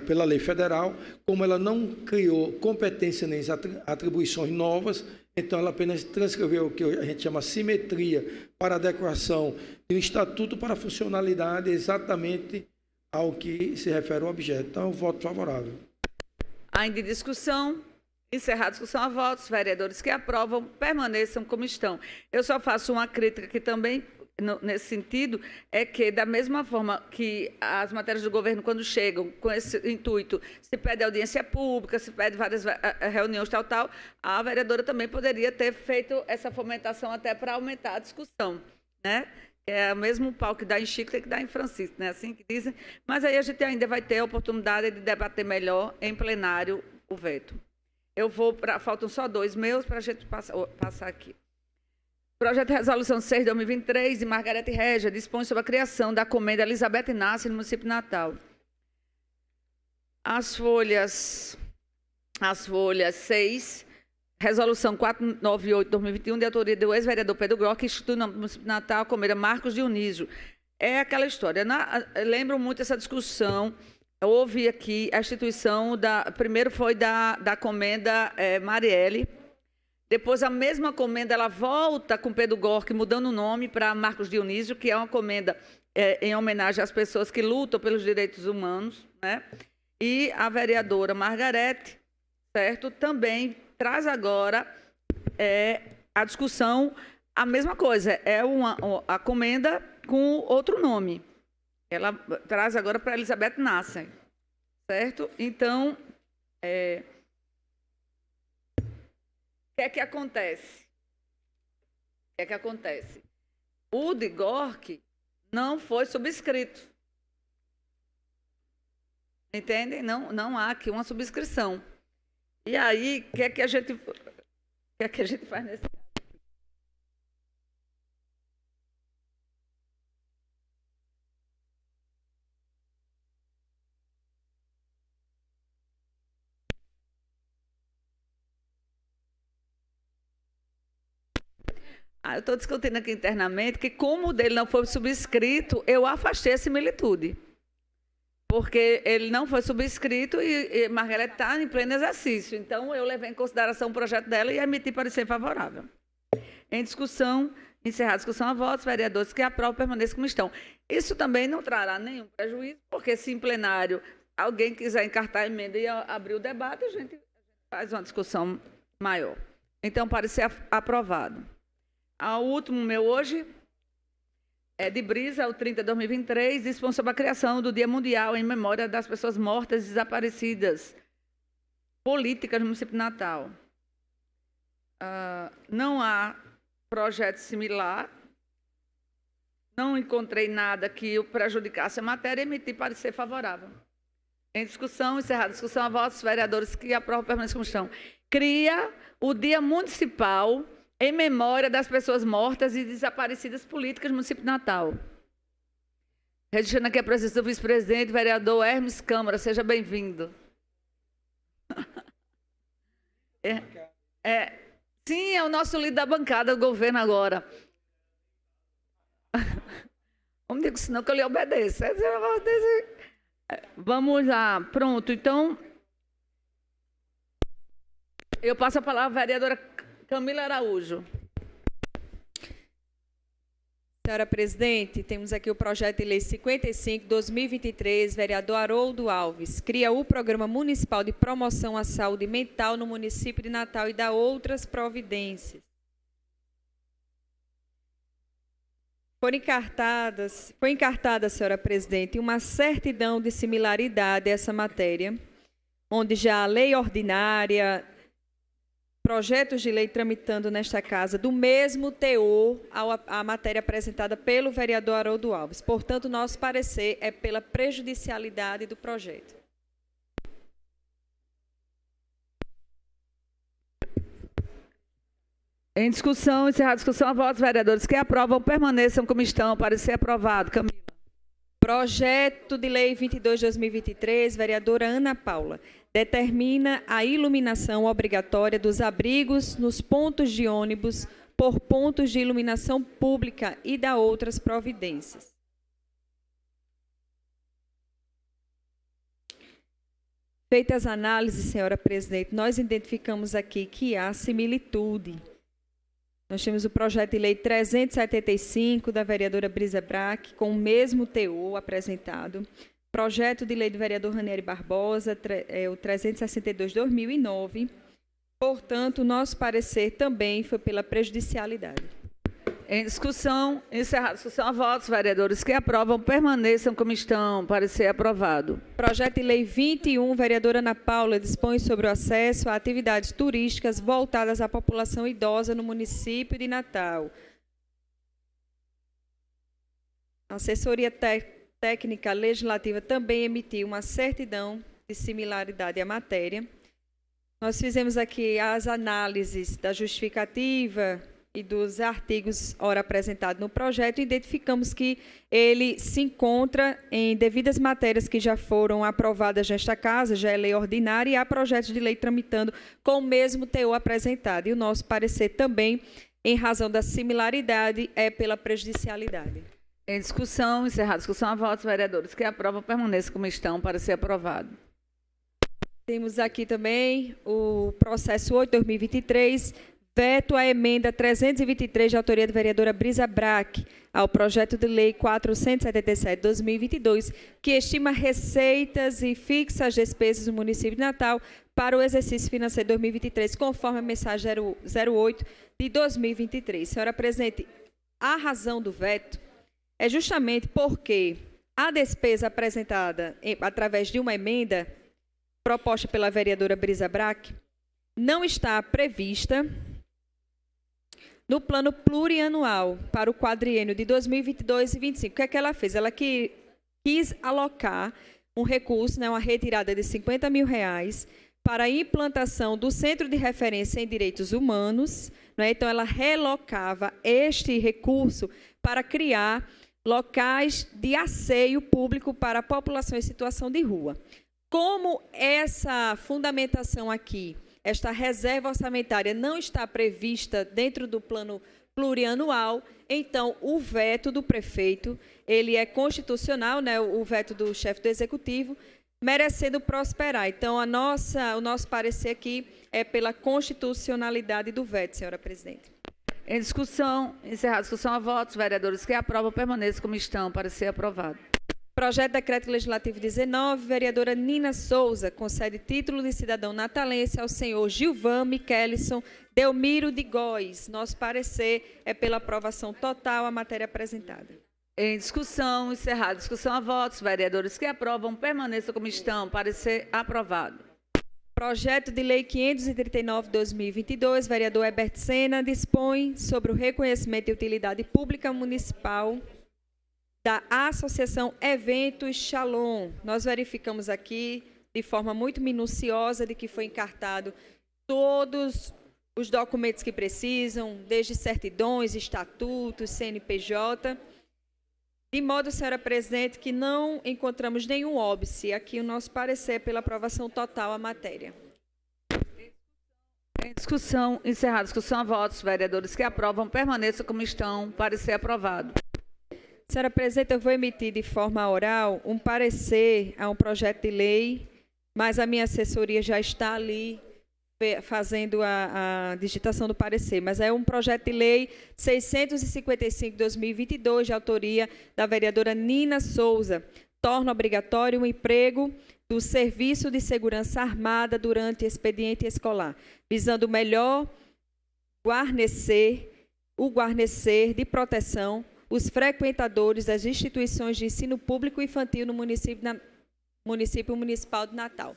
pela lei federal, como ela não criou competência nem atribuições novas, Então, ela apenas transcreveu o que a gente chama simetria para adequação de um estatuto para a funcionalidade exatamente ao que se refere o objeto. Então, eu voto favorável.
Ainda em discussão, encerrar a discussão a votos, vereadores que aprovam permaneçam como estão. Eu só faço uma crítica aqui também, nesse sentido, é que, da mesma forma que as matérias do governo, quando chegam com esse intuito, se pede audiência pública, se pede várias reuniões, tal, a vereadora também poderia ter feito essa fomentação até para aumentar a discussão, né? É o mesmo pau que dá em Chico, tem que dar em Francisco, né? Assim que dizem. Mas aí a gente ainda vai ter a oportunidade de debater melhor em plenário o veto. Eu vou para... Faltam só 2 meus para a gente passar aqui. Projeto de Resolução 6 de 2023, de Margarete Régia, dispõe sobre a criação da Comenda Elizabeth Inácio no município de Natal. As folhas 6, Resolução 498 de 2021, de autoria do ex-vereador Pedro Grock, que institui no município de Natal a Comenda Marcos Dionísio. É aquela história. Lembro muito essa discussão. Houve aqui a instituição primeiro foi da Comenda Marielle. Depois, a mesma comenda, ela volta com Pedro Gork, mudando o nome para Marcos Dionísio, que é uma comenda em homenagem às pessoas que lutam pelos direitos humanos, né? E a vereadora Margarete, certo, também traz agora a discussão, a mesma coisa, a comenda com outro nome. Ela traz agora para Elizabeth Nassen, certo? Então, o que é que acontece? O de Gork não foi subscrito. Entendem? Não há aqui uma subscrição. E aí, o que é que a gente faz nesse caso? Eu estou discutindo aqui internamente que, como o dele não foi subscrito, eu afastei a similitude. Porque ele não foi subscrito e Margarete está em pleno exercício. Então, eu levei em consideração o projeto dela e emiti parecer favorável. Em discussão, encerrar a discussão a votos, vereadores que aprovam permaneçam como estão. Isso também não trará nenhum prejuízo, porque se em plenário alguém quiser encartar a emenda e abrir o debate, a gente faz uma discussão maior. Então, parecer aprovado. O último meu hoje é de Brisa, o 30 de 2023, dispõe sobre a criação do Dia Mundial em memória das pessoas mortas e desaparecidas políticas no município de Natal. Não há projeto similar, não encontrei nada que prejudicasse a matéria e emiti parecer favorável. Em discussão, encerrada a discussão, a votos, vereadores que aprovam permanecem como estão. Cria o Dia Municipal em memória das pessoas mortas e desaparecidas políticas no município de Natal. Registrando aqui a presença do vice-presidente, vereador Hermes Câmara, seja bem-vindo. Sim, é o nosso líder da bancada do governo agora. Vamos dizer, senão que eu lhe obedeço. Vamos lá, pronto. Então, eu passo a palavra à vereadora Camila Araújo.
Senhora presidente, temos aqui o projeto de lei 55/2023, vereador Haroldo Alves, cria o Programa Municipal de Promoção à Saúde Mental no município de Natal e dá outras providências. Foi encartada, senhora presidente, uma certidão de similaridade a essa matéria, onde já a lei ordinária, projetos de lei tramitando nesta casa do mesmo teor à matéria apresentada pelo vereador Haroldo Alves. Portanto, nosso parecer é pela prejudicialidade do projeto.
Em discussão, encerrar a discussão, a votos, vereadores que aprovam permaneçam como estão. Parecer aprovado. Camila.
Projeto de lei 22/2023, vereadora Ana Paula, determina a iluminação obrigatória dos abrigos nos pontos de ônibus por pontos de iluminação pública e dá outras providências. Feitas as análises, senhora presidente, nós identificamos aqui que há similitude. Nós temos o projeto de lei 375 da vereadora Brisa Braque, com o mesmo teor apresentado. Projeto de lei do vereador Ranieri Barbosa, o 362/2009. Portanto, o nosso parecer também foi pela prejudicialidade.
Em discussão, encerrada a discussão, a votos, vereadores que aprovam, permaneçam como estão. Parecer aprovado.
Projeto de lei 21, vereadora Ana Paula, dispõe sobre o acesso a atividades turísticas voltadas à população idosa no município de Natal. A assessoria técnica legislativa também emitiu uma certidão de similaridade à matéria. Nós fizemos aqui as análises da justificativa e dos artigos ora apresentados no projeto, e identificamos que ele se encontra em devidas matérias que já foram aprovadas nesta casa, já é lei ordinária, e há projetos de lei tramitando com o mesmo teor apresentado. E o nosso parecer também, em razão da similaridade, é pela prejudicialidade.
Em discussão, encerrada a discussão, a votos, vereadores que aprovam, permaneçam como estão. Parecer aprovado.
Temos aqui também o processo 8/2023, veto à emenda 323 de autoria da vereadora Brisa Braque ao projeto de lei 477/2022, que estima receitas e fixa as despesas do município de Natal para o exercício financeiro 2023, conforme a mensagem 08 de 2023. Senhora presidente, a razão do veto é justamente porque a despesa apresentada através de uma emenda proposta pela vereadora Brisa Braque não está prevista no plano plurianual para o quadriênio de 2022 e 2025. O que é que ela fez? Ela quis alocar um recurso, uma retirada de R$50 mil para a implantação do Centro de Referência em Direitos Humanos. Então, ela relocava este recurso para criar locais de asseio público para a população em situação de rua. Como essa fundamentação aqui, esta reserva orçamentária não está prevista dentro do plano plurianual, então o veto do prefeito, ele é constitucional, o veto do chefe do executivo, merecendo prosperar. Então, o nosso parecer aqui é pela constitucionalidade do veto, senhora presidente.
Em discussão, encerrada a discussão, a votos, vereadores que aprovam, permaneçam como estão. Parecer aprovado.
Projeto de Decreto Legislativo 19, vereadora Nina Souza, concede título de cidadão natalense ao senhor Gilvan Michelson Delmiro de Góes. Nosso parecer é pela aprovação total à matéria apresentada.
Em discussão, encerrada a discussão, a votos, vereadores que aprovam, permaneçam como estão. Parecer aprovado.
Projeto de Lei 539/2022, vereador Herbert Sena, dispõe sobre o reconhecimento de utilidade pública municipal da Associação Eventos Shalom. Nós verificamos aqui, de forma muito minuciosa, de que foi encartado todos os documentos que precisam, desde certidões, estatutos, CNPJ, de modo, senhora presidente, que não encontramos nenhum óbice. Aqui o nosso parecer é pela aprovação total à matéria.
Em discussão, encerrada a discussão, a votos, vereadores que aprovam, permaneçam como estão. Parecer aprovado.
Senhora presidente, eu vou emitir de forma oral um parecer a um projeto de lei, mas a minha assessoria já está ali fazendo a digitação do parecer. Mas é um projeto de lei 655/2022, de autoria da vereadora Nina Souza. Torna obrigatório o emprego do Serviço de Segurança Armada durante expediente escolar, visando melhor guarnecer de proteção os frequentadores das instituições de ensino público infantil no município municipal de Natal.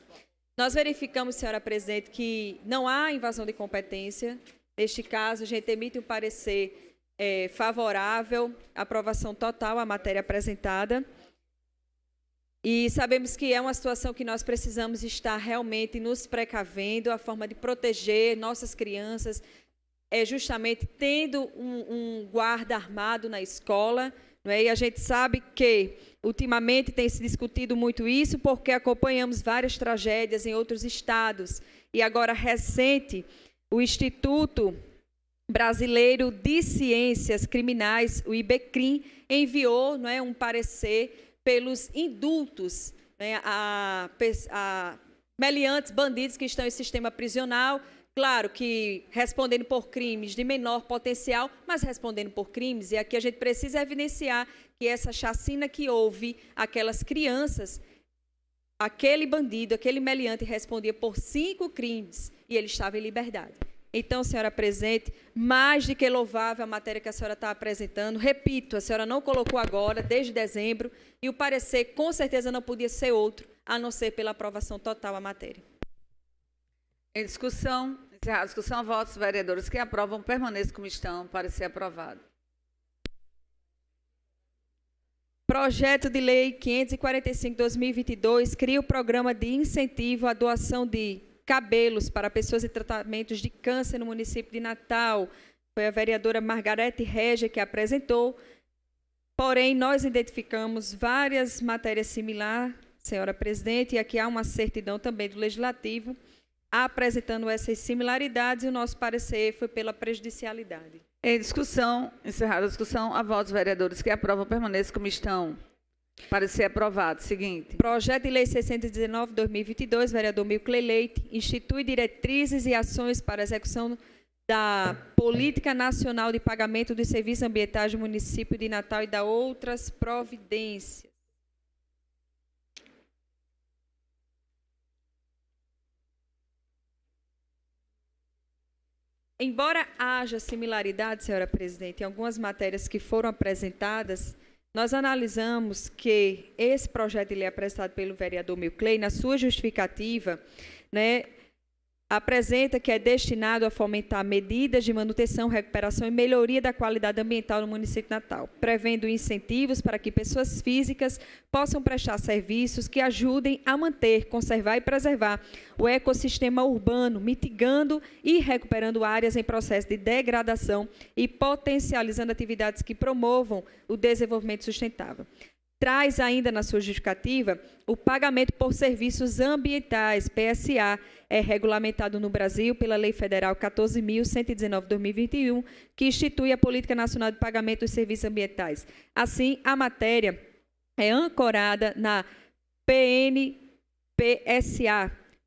Nós verificamos, senhora presidente, que não há invasão de competência. Neste caso, a gente emite um parecer favorável, aprovação total à matéria apresentada. E sabemos que é uma situação que nós precisamos estar realmente nos precavendo, a forma de proteger nossas crianças, justamente tendo um guarda armado na escola, não é? E a gente sabe que ultimamente tem se discutido muito isso, porque acompanhamos várias tragédias em outros estados. E agora, recente, o Instituto Brasileiro de Ciências Criminais, o IBCRIM, enviou, um parecer pelos indultos, meliantes, bandidos que estão em sistema prisional, claro que respondendo por crimes de menor potencial, mas respondendo por crimes, e aqui a gente precisa evidenciar que essa chacina que houve, aquelas crianças, aquele bandido, aquele meliante respondia por 5 crimes e ele estava em liberdade. Então, senhora presidente, mais do que louvável a matéria que a senhora está apresentando. Repito, a senhora não colocou agora, desde dezembro, e o parecer com certeza não podia ser outro, a não ser pela aprovação total à matéria.
Em discussão, encerrada a discussão, votos, vereadores que aprovam, permaneçam como estão, parecer aprovado.
Projeto de Lei 545/2022 cria o programa de incentivo à doação de cabelos para pessoas em tratamentos de câncer no município de Natal. Foi a vereadora Margarete Regia que apresentou. Porém, nós identificamos várias matérias similares, senhora presidente, e aqui há uma certidão também do Legislativo apresentando essas similaridades, e o nosso parecer foi pela prejudicialidade.
Em discussão, encerrada a discussão, a votos, vereadores que aprovam, permaneçam como estão. Parecer aprovado. Seguinte.
Projeto de Lei 619/2022, vereador Milcley Leite, institui diretrizes e ações para a execução da Política Nacional de Pagamento dos Serviços Ambientais do município de Natal e da outras providências. Embora haja similaridade, senhora presidente, em algumas matérias que foram apresentadas, nós analisamos que esse projeto de lei apresentado pelo vereador Milcley, na sua justificativa, apresenta que é destinado a fomentar medidas de manutenção, recuperação e melhoria da qualidade ambiental no município de Natal, prevendo incentivos para que pessoas físicas possam prestar serviços que ajudem a manter, conservar e preservar o ecossistema urbano, mitigando e recuperando áreas em processo de degradação e potencializando atividades que promovam o desenvolvimento sustentável. Traz ainda na sua justificativa o pagamento por serviços ambientais, PSA, é regulamentado no Brasil pela Lei Federal 14.119/2021, que institui a Política Nacional de Pagamento dos Serviços Ambientais. Assim, a matéria é ancorada na PNPSA,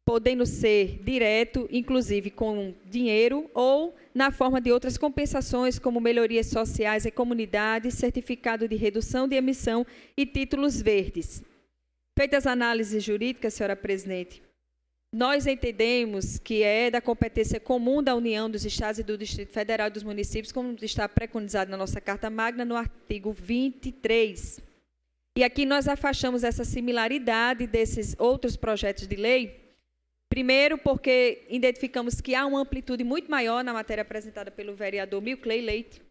podendo ser direto, inclusive com dinheiro, ou na forma de outras compensações, como melhorias sociais em comunidades, certificado de redução de emissão e títulos verdes. Feitas as análises jurídicas, senhora presidente, nós entendemos que é da competência comum da União, dos Estados e do Distrito Federal e dos municípios, como está preconizado na nossa Carta Magna, no artigo 23. E aqui nós afastamos essa similaridade desses outros projetos de lei. Primeiro, porque identificamos que há uma amplitude muito maior na matéria apresentada pelo vereador Milcley Leite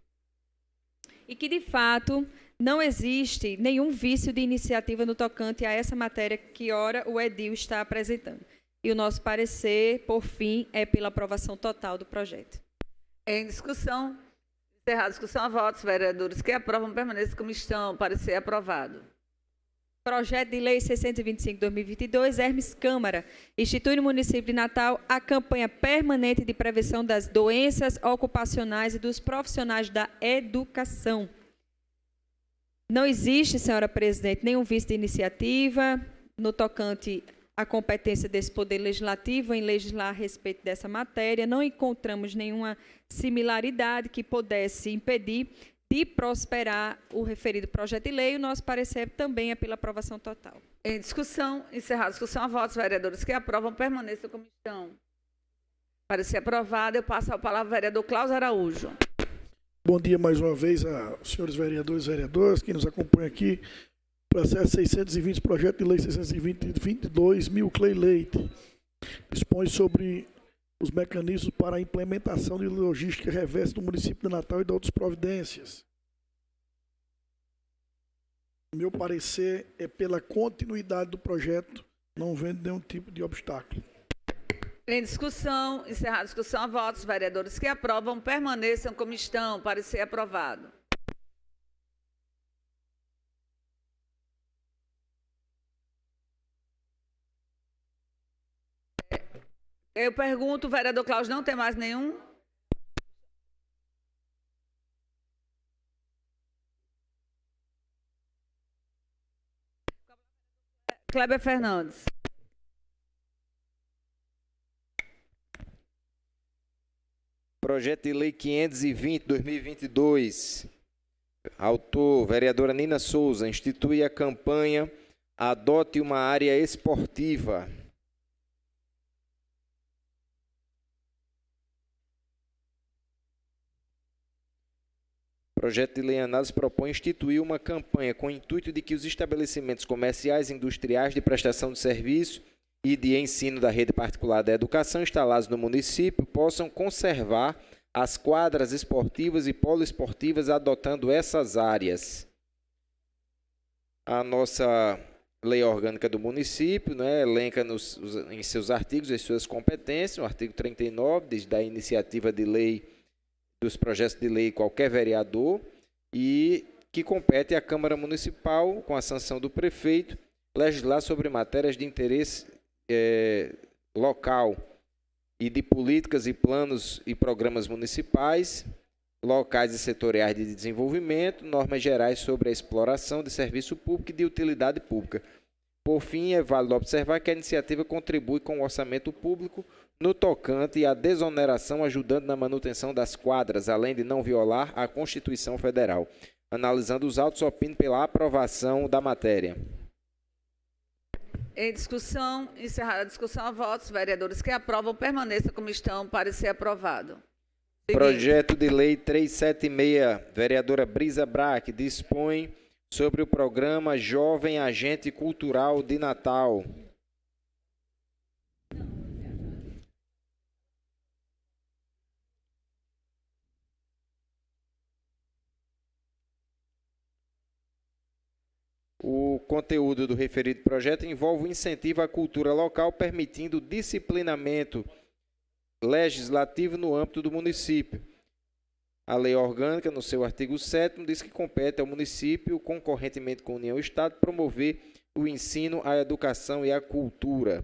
e que, de fato, não existe nenhum vício de iniciativa no tocante a essa matéria que, ora, o edil está apresentando. E o nosso parecer, por fim, é pela aprovação total do projeto.
Em discussão, encerrada a discussão, a votos, vereadores que aprovam, permaneçam como estão. Parecer aprovado.
Projeto de Lei 625/2022, Hermes Câmara, institui no município de Natal a campanha permanente de prevenção das doenças ocupacionais e dos profissionais da educação. Não existe, senhora presidente, nenhum vício de iniciativa no tocante à competência desse Poder Legislativo em legislar a respeito dessa matéria. Não encontramos nenhuma similaridade que pudesse impedir de prosperar o referido projeto de lei. O nosso parecer também é pela aprovação total.
Em discussão, encerrada a discussão, a votos, vereadores que aprovam, permaneçam como estão. Parecer aprovado, eu passo a palavra ao vereador Cláudio Araújo.
Bom dia mais uma vez aos senhores vereadores e vereadoras que nos acompanham aqui. Processo 620, projeto de lei 620/22, Milcley Leite. Dispõe sobre os mecanismos para a implementação de logística reversa do município de Natal e de outras providências. O meu parecer é pela continuidade do projeto, não vendo nenhum tipo de obstáculo.
Em discussão, encerrada a discussão, a votos, vereadores que aprovam, permaneçam como estão. Parecer aprovado. Eu pergunto, o vereador Cláudio não tem mais nenhum? Kleber Fernandes.
Projeto de Lei 520/2022. Autor, vereadora Nina Souza, institui a campanha Adote uma Área Esportiva. Projeto de Lei em análise propõe instituir uma campanha com o intuito de que os estabelecimentos comerciais e industriais de prestação de serviço e de ensino da rede particular da educação instalados no município possam conservar as quadras esportivas e poliesportivas adotando essas áreas. A nossa lei orgânica do município, né, elenca em seus artigos as suas competências. O artigo 39 diz da iniciativa de lei dos projetos de lei qualquer vereador e que compete à Câmara Municipal, com a sanção do prefeito, legislar sobre matérias de interesse local e de políticas e planos e programas municipais, locais e setoriais de desenvolvimento, normas gerais sobre a exploração de serviço público e de utilidade pública. Por fim, é válido observar que a iniciativa contribui com o orçamento público no tocante à desoneração, ajudando na manutenção das quadras, além de não violar a Constituição Federal. Analisando os autos, opino pela aprovação da matéria.
Em discussão, encerrada a discussão, a votos. Vereadores que aprovam, permaneçam como estão, parecer aprovado. Seguinte.
Projeto de Lei 376, vereadora Brisa Braque, dispõe sobre o programa Jovem Agente Cultural de Natal. O conteúdo do referido projeto envolve o incentivo à cultura local, permitindo o disciplinamento legislativo no âmbito do município. A lei orgânica, no seu artigo 7º, diz que compete ao município, concorrentemente com a União e o Estado, promover o ensino, a educação e a cultura.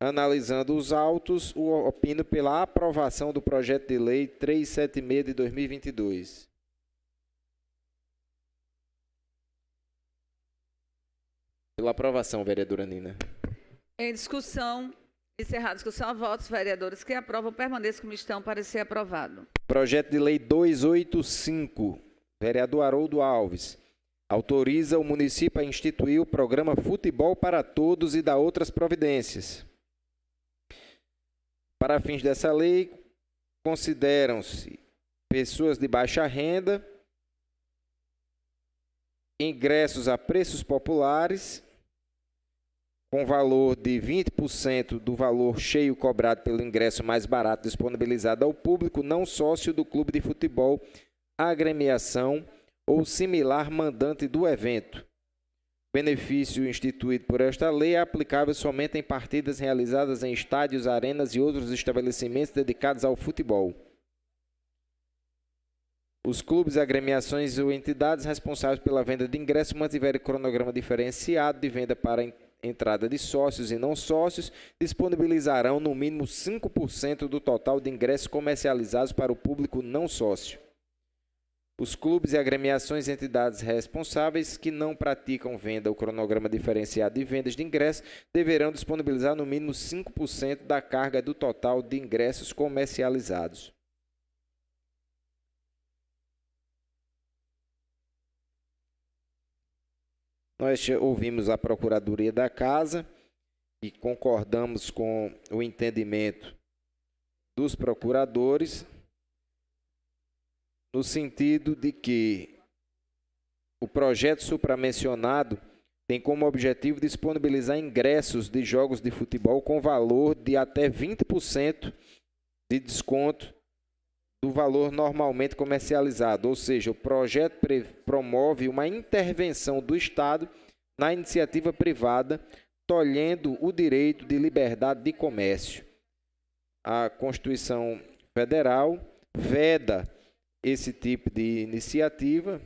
Analisando os autos, opino pela aprovação do projeto de lei 376 de 2022. Pela aprovação, vereadora Nina.
Em discussão, encerrada a discussão, a votos. Vereadores que aprovam, permaneçam como estão, parecer aprovado.
Projeto de Lei 285, vereador Haroldo Alves, autoriza o município a instituir o programa Futebol para Todos e dá outras providências. Para fins dessa lei, consideram-se pessoas de baixa renda, ingressos a preços populares, com valor de 20% do valor cheio cobrado pelo ingresso mais barato disponibilizado ao público não sócio do clube de futebol, agremiação ou similar mandante do evento. O benefício instituído por esta lei é aplicável somente em partidas realizadas em estádios, arenas e outros estabelecimentos dedicados ao futebol. Os clubes, agremiações ou entidades responsáveis pela venda de ingressos mantiverem cronograma diferenciado de venda para entrada de sócios e não sócios, disponibilizarão no mínimo 5% do total de ingressos comercializados para o público não sócio. Os clubes e agremiações e entidades responsáveis que não praticam venda ou cronograma diferenciado de vendas de ingressos deverão disponibilizar no mínimo 5% da carga do total de ingressos comercializados. Nós ouvimos a Procuradoria da Casa e concordamos com o entendimento dos procuradores, no sentido de que o projeto supramencionado tem como objetivo disponibilizar ingressos de jogos de futebol com valor de até 20% de desconto do valor normalmente comercializado, ou seja, o projeto promove uma intervenção do Estado na iniciativa privada, tolhendo o direito de liberdade de comércio. A Constituição Federal veda esse tipo de iniciativa.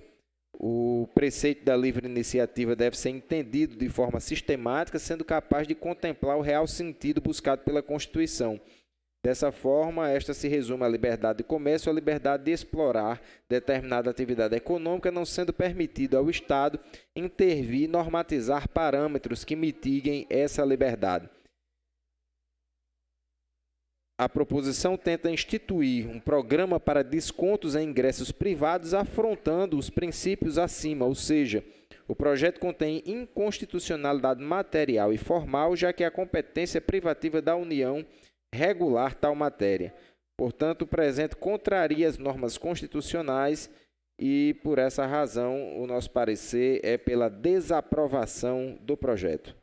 O preceito da livre iniciativa deve ser entendido de forma sistemática, sendo capaz de contemplar o real sentido buscado pela Constituição. Dessa forma, esta se resume à liberdade de comércio, à liberdade de explorar determinada atividade econômica, não sendo permitido ao Estado intervir e normatizar parâmetros que mitiguem essa liberdade. A proposição tenta instituir um programa para descontos em ingressos privados, afrontando os princípios acima, ou seja, o projeto contém inconstitucionalidade material e formal, já que a competência privativa da União regular tal matéria. Portanto, o presente contraria as normas constitucionais e, por essa razão, o nosso parecer é pela desaprovação do projeto.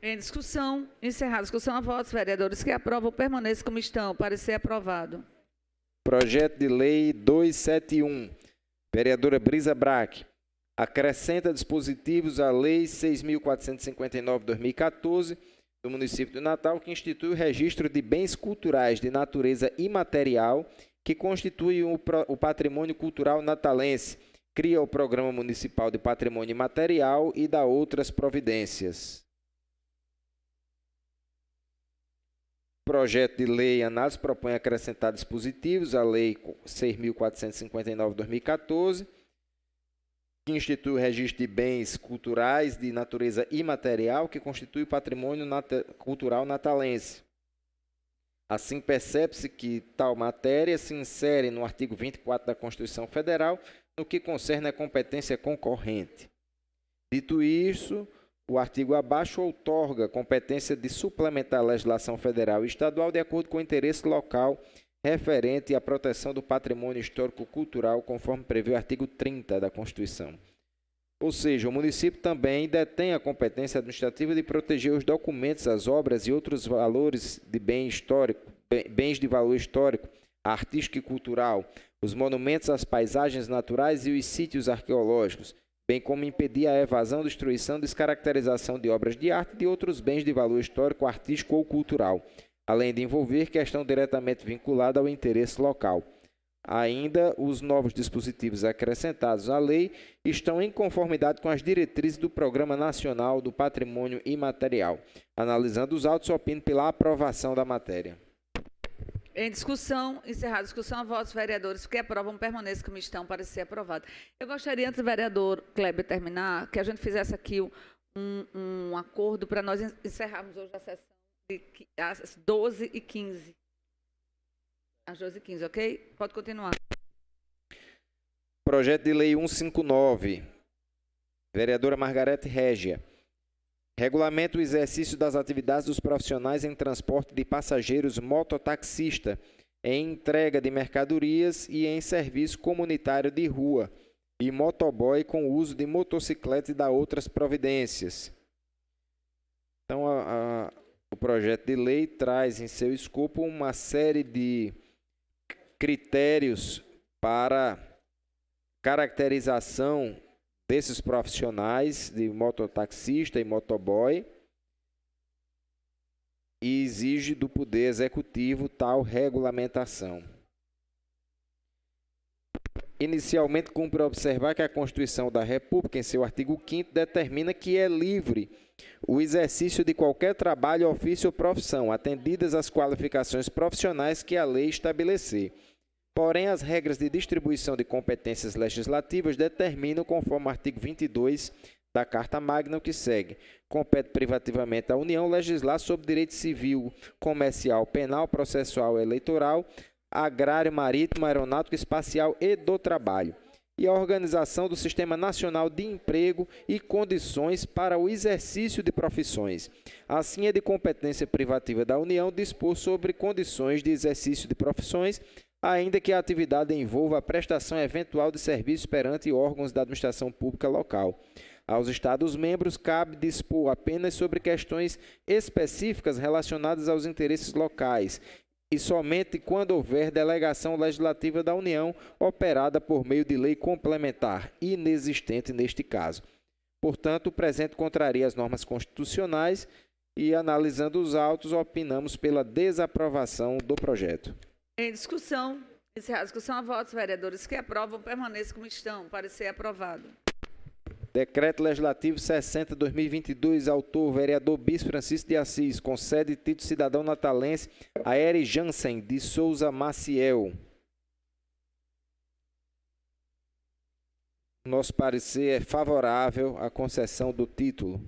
Em discussão, encerrada a discussão, a votos, vereadores que aprovam, permaneçam como estão. Parecer aprovado.
Projeto de Lei 271, vereadora Brisa Braque, acrescenta dispositivos à Lei 6.459/2014 do município de Natal, que institui o registro de bens culturais de natureza imaterial que constituem o patrimônio cultural natalense, cria o Programa Municipal de Patrimônio Imaterial e dá outras providências. Projeto de lei análise propõe acrescentar dispositivos à Lei 6.459/2014, que institui o registro de bens culturais de natureza imaterial que constitui o patrimônio cultural natalense. Assim, percebe-se que tal matéria se insere no artigo 24 da Constituição Federal, no que concerne a competência concorrente. Dito isso, o artigo abaixo outorga competência de suplementar a legislação federal e estadual de acordo com o interesse local referente à proteção do patrimônio histórico-cultural, conforme prevê o artigo 30 da Constituição. Ou seja, o município também detém a competência administrativa de proteger os documentos, as obras e outros valores de bens de valor histórico, artístico e cultural, os monumentos, as paisagens naturais e os sítios arqueológicos, bem como impedir a evasão, destruição, descaracterização de obras de arte e de outros bens de valor histórico, artístico ou cultural, além de envolver questão diretamente vinculada ao interesse local. Ainda, os novos dispositivos acrescentados à lei estão em conformidade com as diretrizes do Programa Nacional do Patrimônio Imaterial. Analisando os autos, opino pela aprovação da matéria.
Em discussão, encerrada a discussão, a votos, vereadores que aprovam, permaneçam como estão, para ser aprovado. Eu gostaria, antes do vereador Kleber terminar, que a gente fizesse aqui um acordo para nós encerrarmos hoje a sessão às 12h15. Às 12h15, ok? Pode continuar.
Projeto de Lei 159, vereadora Margarete Régia. Regulamenta o exercício das atividades dos profissionais em transporte de passageiros mototaxista, em entrega de mercadorias e em serviço comunitário de rua, e motoboy com uso de motocicleta e dá outras providências. Então, o projeto de lei traz em seu escopo uma série de critérios para caracterização desses profissionais de mototaxista e motoboy e exige do Poder Executivo tal regulamentação. Inicialmente, cumpre observar que a Constituição da República, em seu artigo 5º, determina que é livre o exercício de qualquer trabalho, ofício ou profissão, atendidas as qualificações profissionais que a lei estabelecer. Porém, as regras de distribuição de competências legislativas determinam, conforme o artigo 22 da Carta Magna, o que segue. Compete privativamente à União legislar sobre direito civil, comercial, penal, processual, eleitoral, agrário, marítimo, aeronáutico, espacial e do trabalho, e a organização do Sistema Nacional de Emprego e condições para o exercício de profissões. Assim, é de competência privativa da União dispor sobre condições de exercício de profissões, ainda que a atividade envolva a prestação eventual de serviços perante órgãos da administração pública local. Aos Estados-membros cabe dispor apenas sobre questões específicas relacionadas aos interesses locais, e somente quando houver delegação legislativa da União operada por meio de lei complementar, inexistente neste caso. Portanto, o presente contraria as normas constitucionais e, analisando os autos, opinamos pela desaprovação do projeto.
Em discussão, encerrada a discussão, a votos, vereadores que aprovam, permaneçam como estão, para ser aprovado.
Decreto Legislativo 60/2022, autor, vereador Bispo Francisco de Assis, concede título cidadão natalense a Eri Jansen de Souza Maciel. Nosso parecer é favorável à concessão do título.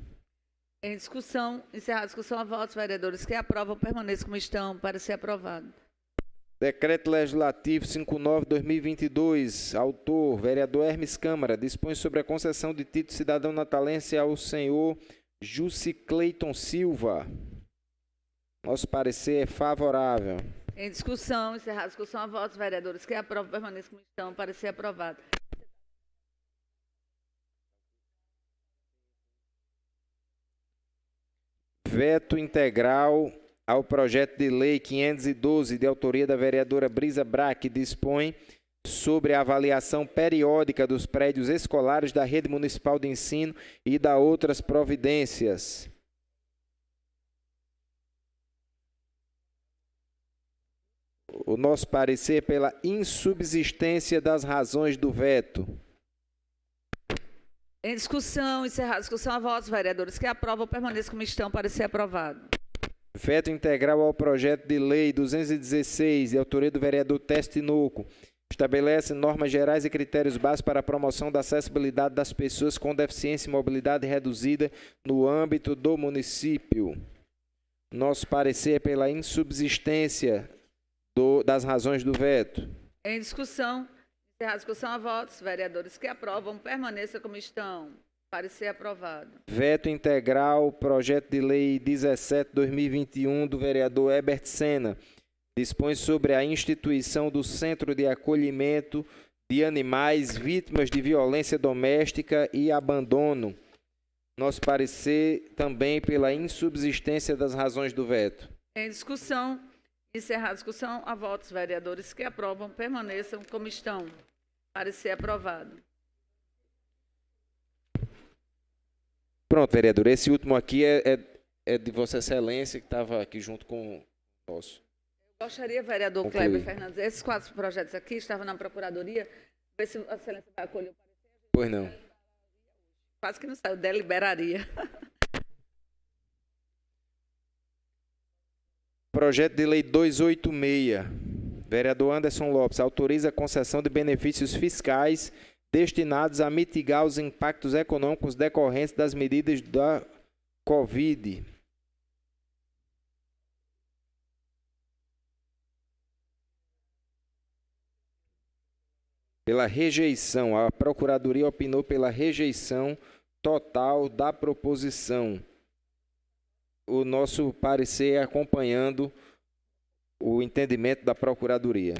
Em discussão, encerrar a discussão, a votos, vereadores que aprovam, permaneçam como estão, para ser aprovado.
Decreto Legislativo 59/2022, autor, vereador Hermes Câmara, dispõe sobre a concessão de título cidadão natalense ao senhor Jussi Cleiton Silva. Nosso parecer é favorável.
Em discussão, encerrar a discussão, a votos, vereadores que aprovam, permaneçam como estão, para ser aprovado.
Veto integral ao projeto de lei 512, de autoria da vereadora Brisa Bra, que dispõe sobre a avaliação periódica dos prédios escolares da rede municipal de ensino e da outras providências. O nosso parecer pela insubsistência das razões do veto.
Em discussão, encerrar a discussão, a votos, vereadores que aprovam, permaneçam como estão, para ser aprovado.
Veto integral ao projeto de lei 216, de autoria do vereador Teste Tinoco. Estabelece normas gerais e critérios básicos para a promoção da acessibilidade das pessoas com deficiência e mobilidade reduzida no âmbito do município. Nosso parecer é pela insubsistência das razões do veto.
Em discussão, encerrar a discussão, a votos, vereadores que aprovam, permaneçam como estão, para ser aprovado.
Veto integral, projeto de lei 17/2021, do vereador Herbert Sena. Dispõe sobre a instituição do Centro de Acolhimento de Animais Vítimas de Violência Doméstica e Abandono. Nosso parecer também pela insubsistência das razões do veto.
Em discussão, encerrar a discussão, a votos, vereadores que aprovam, permaneçam como estão, para ser aprovado.
Pronto, vereador. Esse último aqui é de Vossa Excelência, que estava aqui junto com o nosso.
Gostaria, vereador
Conclui.
Kleber Fernandes, esses 4 projetos aqui estavam na Procuradoria, ver se a Excelência vai acolher o parecer.
Pois não.
Quase que não saiu, deliberaria.
Projeto de lei 286. Vereador Anderson Lopes autoriza a concessão de benefícios fiscais destinados a mitigar os impactos econômicos decorrentes das medidas da Covid. Pela rejeição, a Procuradoria opinou pela rejeição total da proposição. O nosso parecer é acompanhando o entendimento da Procuradoria.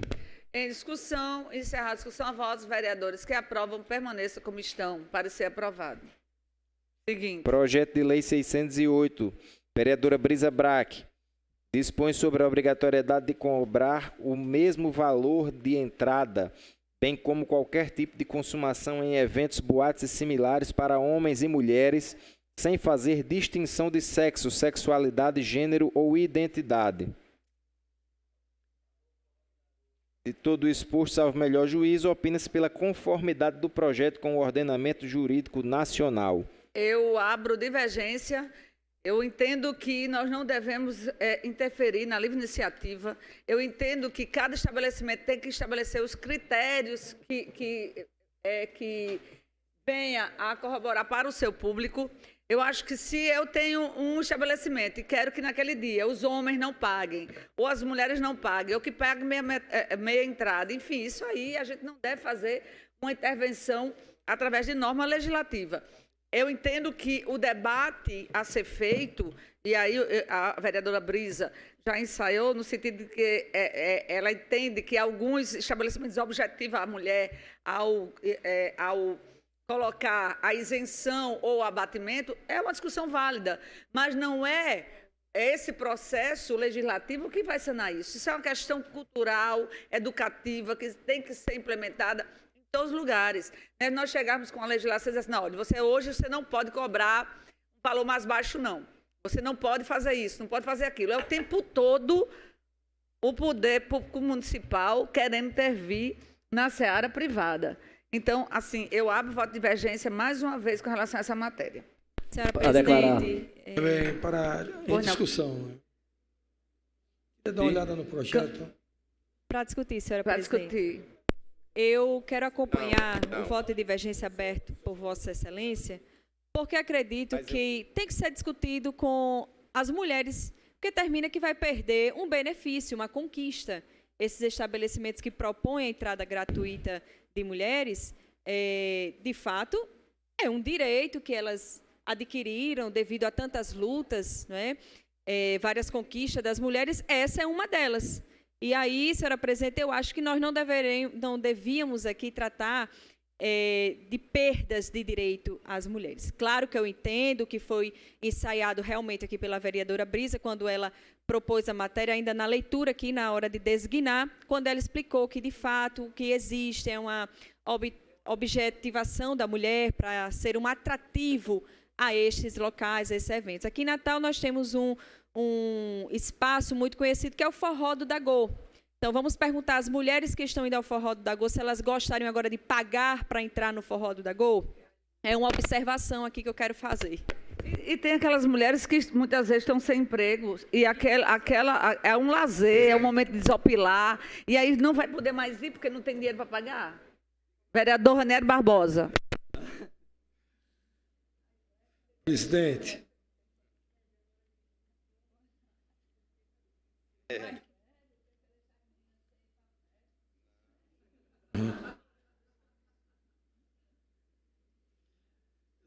Em discussão, encerrar a discussão, a votos, vereadores que aprovam, permaneçam como estão, para ser aprovado. Seguinte.
Projeto de lei 608, vereadora Brisa Braque, dispõe sobre a obrigatoriedade de cobrar o mesmo valor de entrada, bem como qualquer tipo de consumação em eventos, boates e similares para homens e mulheres, sem fazer distinção de sexo, sexualidade, gênero ou identidade. De todo o exposto, salvo melhor juízo, opina-se pela conformidade do projeto com o ordenamento jurídico nacional.
Eu abro divergência. Eu entendo que nós não devemos interferir na livre iniciativa. Eu entendo que cada estabelecimento tem que estabelecer os critérios que venha a corroborar para o seu público. Eu acho que se eu tenho um estabelecimento e quero que naquele dia os homens não paguem, ou as mulheres não paguem, ou que paguem meia entrada, enfim, isso aí a gente não deve fazer uma intervenção através de norma legislativa. Eu entendo que o debate a ser feito, e aí a vereadora Brisa já ensaiou, no sentido de que ela entende que alguns estabelecimentos objetivam a mulher ao colocar a isenção ou o abatimento, é uma discussão válida, mas não é esse processo legislativo que vai sanar isso. Isso é uma questão cultural, educativa, que tem que ser implementada em todos os lugares. Nós chegarmos com a legislação e dizer assim, não, olha, hoje você não pode cobrar um valor mais baixo, não. Você não pode fazer isso, não pode fazer aquilo. É o tempo todo o poder público municipal querendo intervir na seara privada. Então, assim, eu abro voto de divergência mais uma vez com relação a essa matéria.
Senhora
Para declarar.
presidente,
Também para
Pois não.
discussão. Quer dar uma olhada no projeto?
para discutir, senhora
Para
presidente.
discutir.
Eu quero acompanhar o voto de divergência aberto por Vossa Excelência, porque acredito que tem que ser discutido com as mulheres, porque termina que vai perder um benefício, uma conquista. Esses estabelecimentos que propõem a entrada gratuita de mulheres, de fato, é um direito que elas adquiriram devido a tantas lutas, né? Várias conquistas das mulheres, essa é uma delas. E aí, senhora presidente, eu acho que nós não devíamos aqui tratar de perdas de direito às mulheres. Claro que eu entendo que foi ensaiado realmente aqui pela vereadora Brisa, quando ela propôs a matéria, ainda na leitura aqui, na hora de designar, quando ela explicou que, de fato, o que existe é uma objetivação da mulher para ser um atrativo a estes locais, a esses eventos. Aqui em Natal nós temos um espaço muito conhecido que é o Forró do Dagô. Então, vamos perguntar às mulheres que estão indo ao Forró do Dagô se elas gostariam agora de pagar para entrar no Forró do Dagô. É uma observação aqui que eu quero fazer.
E tem aquelas mulheres que muitas vezes estão sem emprego, e aquela é um lazer, é um momento de desopilar, e aí não vai poder mais ir porque não tem dinheiro para pagar. Vereador Ranieri Barbosa.
Presidente.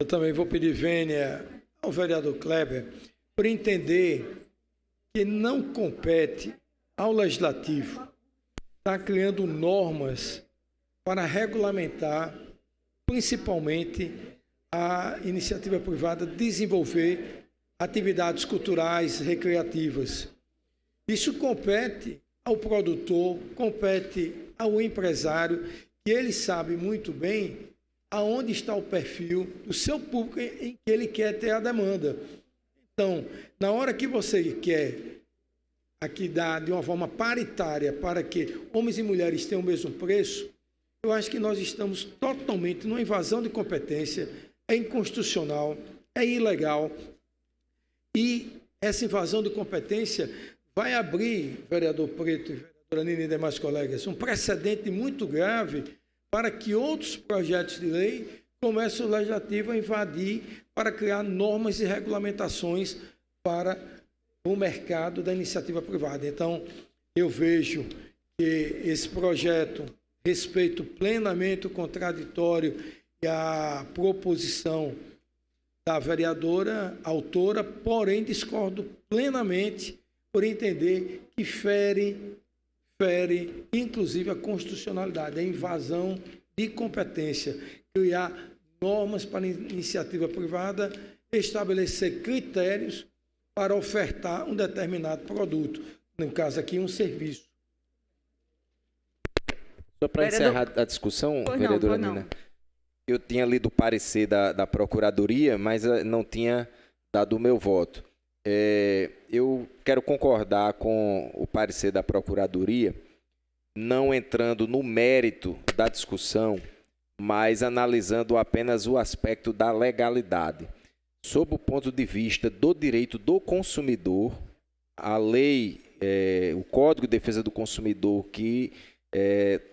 Eu também vou pedir vênia ao vereador Kleber para entender que não compete ao Legislativo estar criando normas para regulamentar, principalmente, a iniciativa privada desenvolver atividades culturais, recreativas. Isso compete ao produtor, compete ao empresário, que ele sabe muito bem aonde está o perfil do seu público em que ele quer ter a demanda. Então, na hora que você quer aqui dar de uma forma paritária para que homens e mulheres tenham o mesmo preço, eu acho que nós estamos totalmente numa invasão de competência, é inconstitucional, é ilegal, e essa invasão de competência vai abrir, vereador Preto e vereadora Nina e demais colegas, um precedente muito grave para que outros projetos de lei comecem o Legislativo a invadir para criar normas e regulamentações para o mercado da iniciativa privada. Então, eu vejo que esse projeto respeito plenamente o contraditório e a proposição da vereadora autora, porém discordo plenamente por entender que fere inclusive a constitucionalidade, a invasão de competência, criar normas para a iniciativa privada, estabelecer critérios para ofertar um determinado produto, no caso aqui um serviço.
Só para encerrar a discussão, vereadora Nina, eu tinha lido o parecer da Procuradoria, mas não tinha dado o meu voto. Eu quero concordar com o parecer da Procuradoria, não entrando no mérito da discussão, mas analisando apenas o aspecto da legalidade. Sob o ponto de vista do direito do consumidor, a lei, o Código de Defesa do Consumidor, que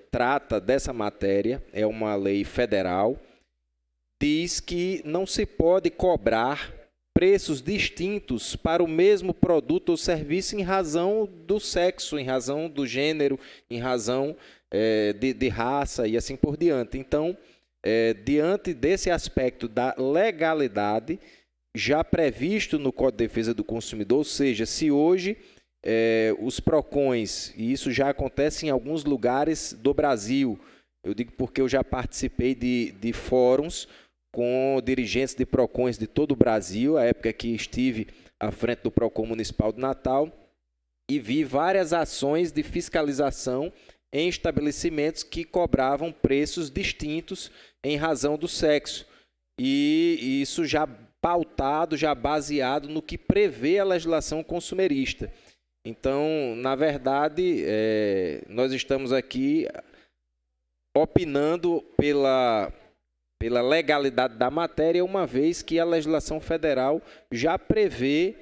trata dessa matéria, é uma lei federal, diz que não se pode cobrar preços distintos para o mesmo produto ou serviço em razão do sexo, em razão do gênero, em razão de raça e assim por diante. Então, diante desse aspecto da legalidade, já previsto no Código de Defesa do Consumidor, ou seja, se hoje os PROCONs, e isso já acontece em alguns lugares do Brasil, eu digo porque eu já participei de fóruns com dirigentes de PROCONs de todo o Brasil, a época que estive à frente do PROCON Municipal de Natal, e vi várias ações de fiscalização em estabelecimentos que cobravam preços distintos em razão do sexo. E isso já pautado, já baseado no que prevê a legislação consumerista. Então, na verdade, nós estamos aqui opinando pela legalidade da matéria, uma vez que a legislação federal já prevê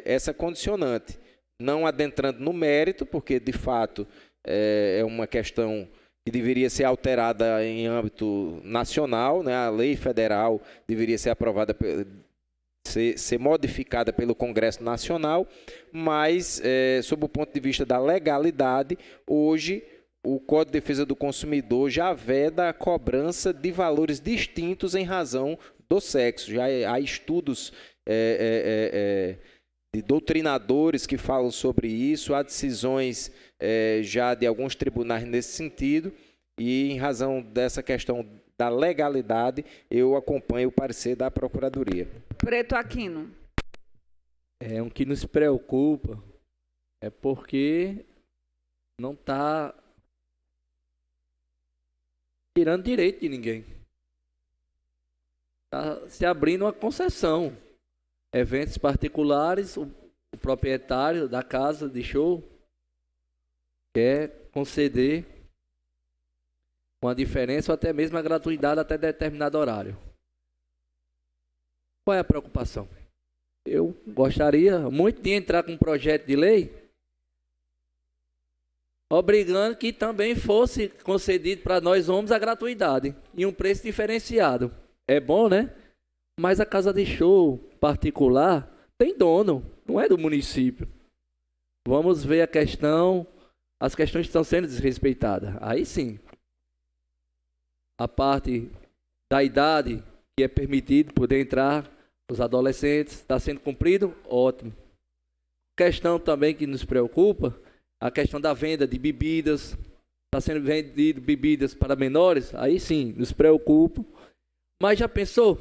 essa condicionante. Não adentrando no mérito, porque, de fato, é uma questão que deveria ser alterada em âmbito nacional, né? A lei federal deveria ser aprovada, ser modificada pelo Congresso Nacional, mas, sob o ponto de vista da legalidade, hoje o Código de Defesa do Consumidor já veda a cobrança de valores distintos em razão do sexo. Já há estudos de doutrinadores que falam sobre isso, há decisões já de alguns tribunais nesse sentido, e em razão dessa questão da legalidade, eu acompanho o parecer da Procuradoria.
Preto Aquino.
O que nos preocupa é porque não está tirando direito de ninguém. Está se abrindo uma concessão. Eventos particulares, o proprietário da casa de show quer conceder uma diferença ou até mesmo a gratuidade até determinado horário. Qual é a preocupação? Eu gostaria muito de entrar com um projeto de lei obrigando que também fosse concedido para nós homens a gratuidade e um preço diferenciado. É bom, né? Mas a casa de show particular tem dono, não é do município. Vamos ver a questão, as questões estão sendo desrespeitadas. Aí sim, a parte da idade que é permitido poder entrar, os adolescentes, está sendo cumprido, ótimo. Questão também que nos preocupa, a questão da venda de bebidas, está sendo vendido bebidas para menores, aí sim, nos preocupa. Mas já pensou?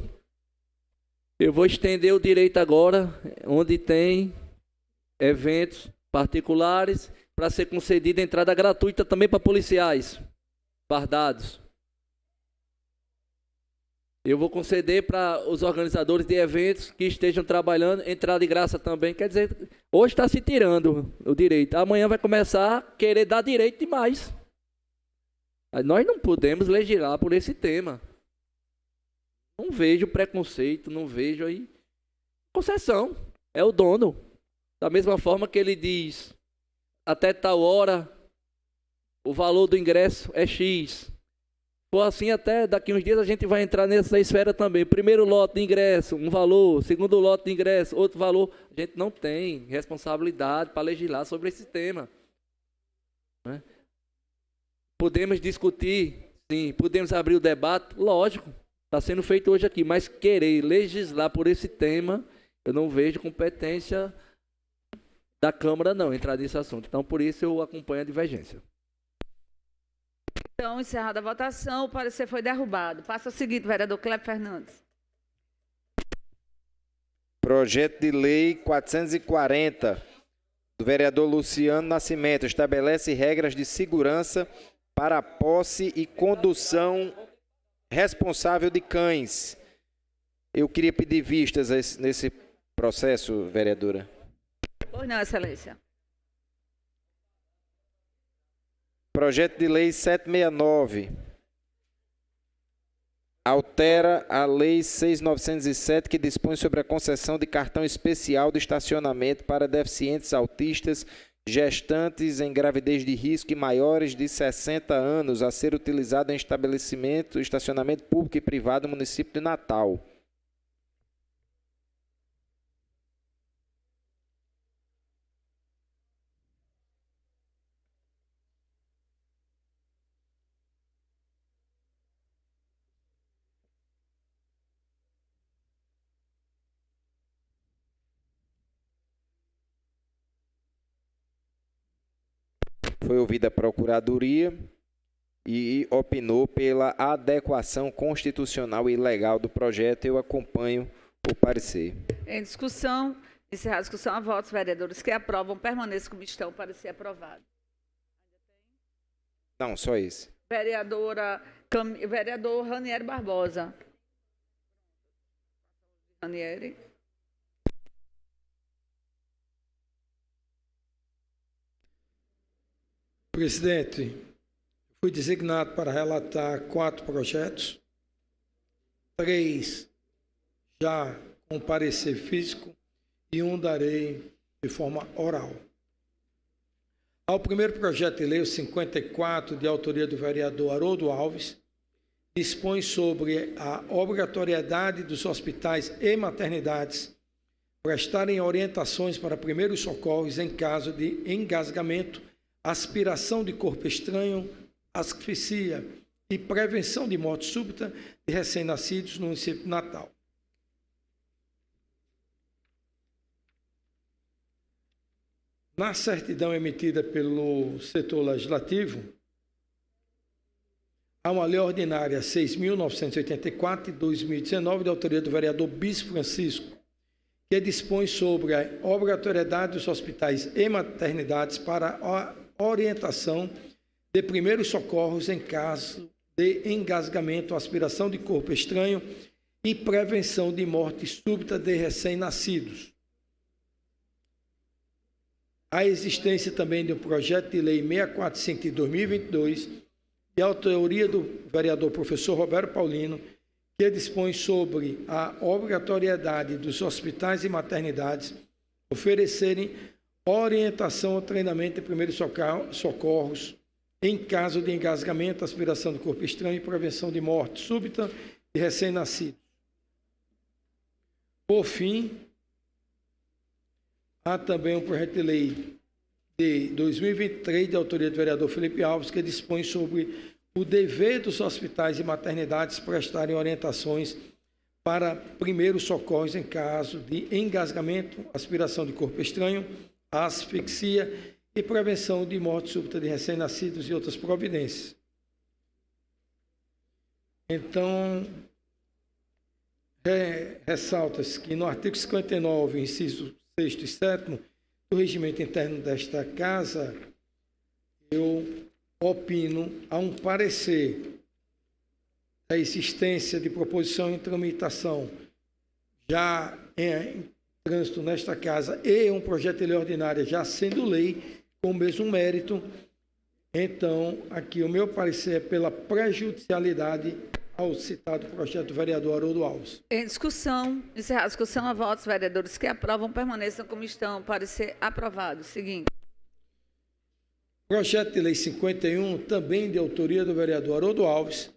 Eu vou estender o direito agora, onde tem eventos particulares, para ser concedida entrada gratuita também para policiais fardados. Eu vou conceder para os organizadores de eventos que estejam trabalhando, entrada de graça também. Quer dizer, hoje está se tirando o direito. Amanhã vai começar a querer dar direito demais. Nós não podemos legislar por esse tema. Não vejo preconceito, não vejo aí. Concessão, é o dono. Da mesma forma que ele diz, até tal hora, o valor do ingresso é X. For assim, até daqui uns dias a gente vai entrar nessa esfera também. Primeiro lote de ingresso, um valor. Segundo lote de ingresso, outro valor. A gente não tem responsabilidade para legislar sobre esse tema. Né? Podemos discutir, sim. Podemos abrir o debate, lógico. Está sendo feito hoje aqui. Mas querer legislar por esse tema, eu não vejo competência da Câmara, não, entrar nesse assunto. Então, por isso, eu acompanho a divergência.
Então, encerrada a votação, o parecer foi derrubado. Passa o seguinte, vereador Cleber Fernandes.
Projeto de Lei 440, do vereador Luciano Nascimento, estabelece regras de segurança para a posse e condução responsável de cães. Eu queria pedir vistas nesse processo, vereadora.
Pois não, excelência.
Projeto de Lei 769. Altera a Lei 6.907, que dispõe sobre a concessão de cartão especial de estacionamento para deficientes autistas, gestantes em gravidez de risco e maiores de 60 anos, a ser utilizado em estacionamento público e privado no município de Natal. Foi ouvida a Procuradoria e opinou pela adequação constitucional e legal do projeto. Eu acompanho o parecer.
Em discussão, encerrar a discussão a votos, vereadores que aprovam, permaneçam como estão para ser aprovado.
Não, só esse.
Vereador Ranieri Barbosa. Ranieri.
Presidente, fui designado para relatar 4 projetos, 3 já com parecer físico e 1 darei de forma oral. Ao primeiro projeto de lei, o 54, de autoria do vereador Haroldo Alves, dispõe sobre a obrigatoriedade dos hospitais e maternidades prestarem orientações para primeiros socorros em caso de engasgamento, aspiração de corpo estranho, asfixia e prevenção de morte súbita de recém-nascidos no município de Natal. Na certidão emitida pelo setor legislativo, há uma lei ordinária 6.984 de 2019, de autoria do vereador Bispo Francisco, que dispõe sobre a obrigatoriedade dos hospitais e maternidades para a orientação de primeiros socorros em caso de engasgamento, aspiração de corpo estranho e prevenção de morte súbita de recém-nascidos. A existência também de um projeto de lei 645 de 2022, de autoria do vereador professor Roberto Paulino, que dispõe sobre a obrigatoriedade dos hospitais e maternidades oferecerem orientação ao treinamento de primeiros socorros em caso de engasgamento, aspiração de corpo estranho e prevenção de morte súbita de recém-nascidos. Por fim, há também um projeto de lei de 2023, de autoria do vereador Felipe Alves, que dispõe sobre o dever dos hospitais e maternidades prestarem orientações para primeiros socorros em caso de engasgamento, aspiração de corpo estranho, asfixia e prevenção de morte súbita de recém-nascidos e outras providências. Então, ressalta-se que no artigo 59, inciso 6º e 7º do regimento interno desta Casa, eu opino a um parecer da existência de proposição em tramitação já em trânsito nesta Casa e um projeto de lei ordinária já sendo lei, com o mesmo mérito. Então, aqui o meu parecer é pela prejudicialidade ao citado projeto do vereador Haroldo Alves.
Em discussão, encerrar a discussão, a votos, vereadores que aprovam permaneçam como estão. Parecer aprovado. Seguinte.
Projeto de lei 51, também de autoria do vereador Haroldo Alves,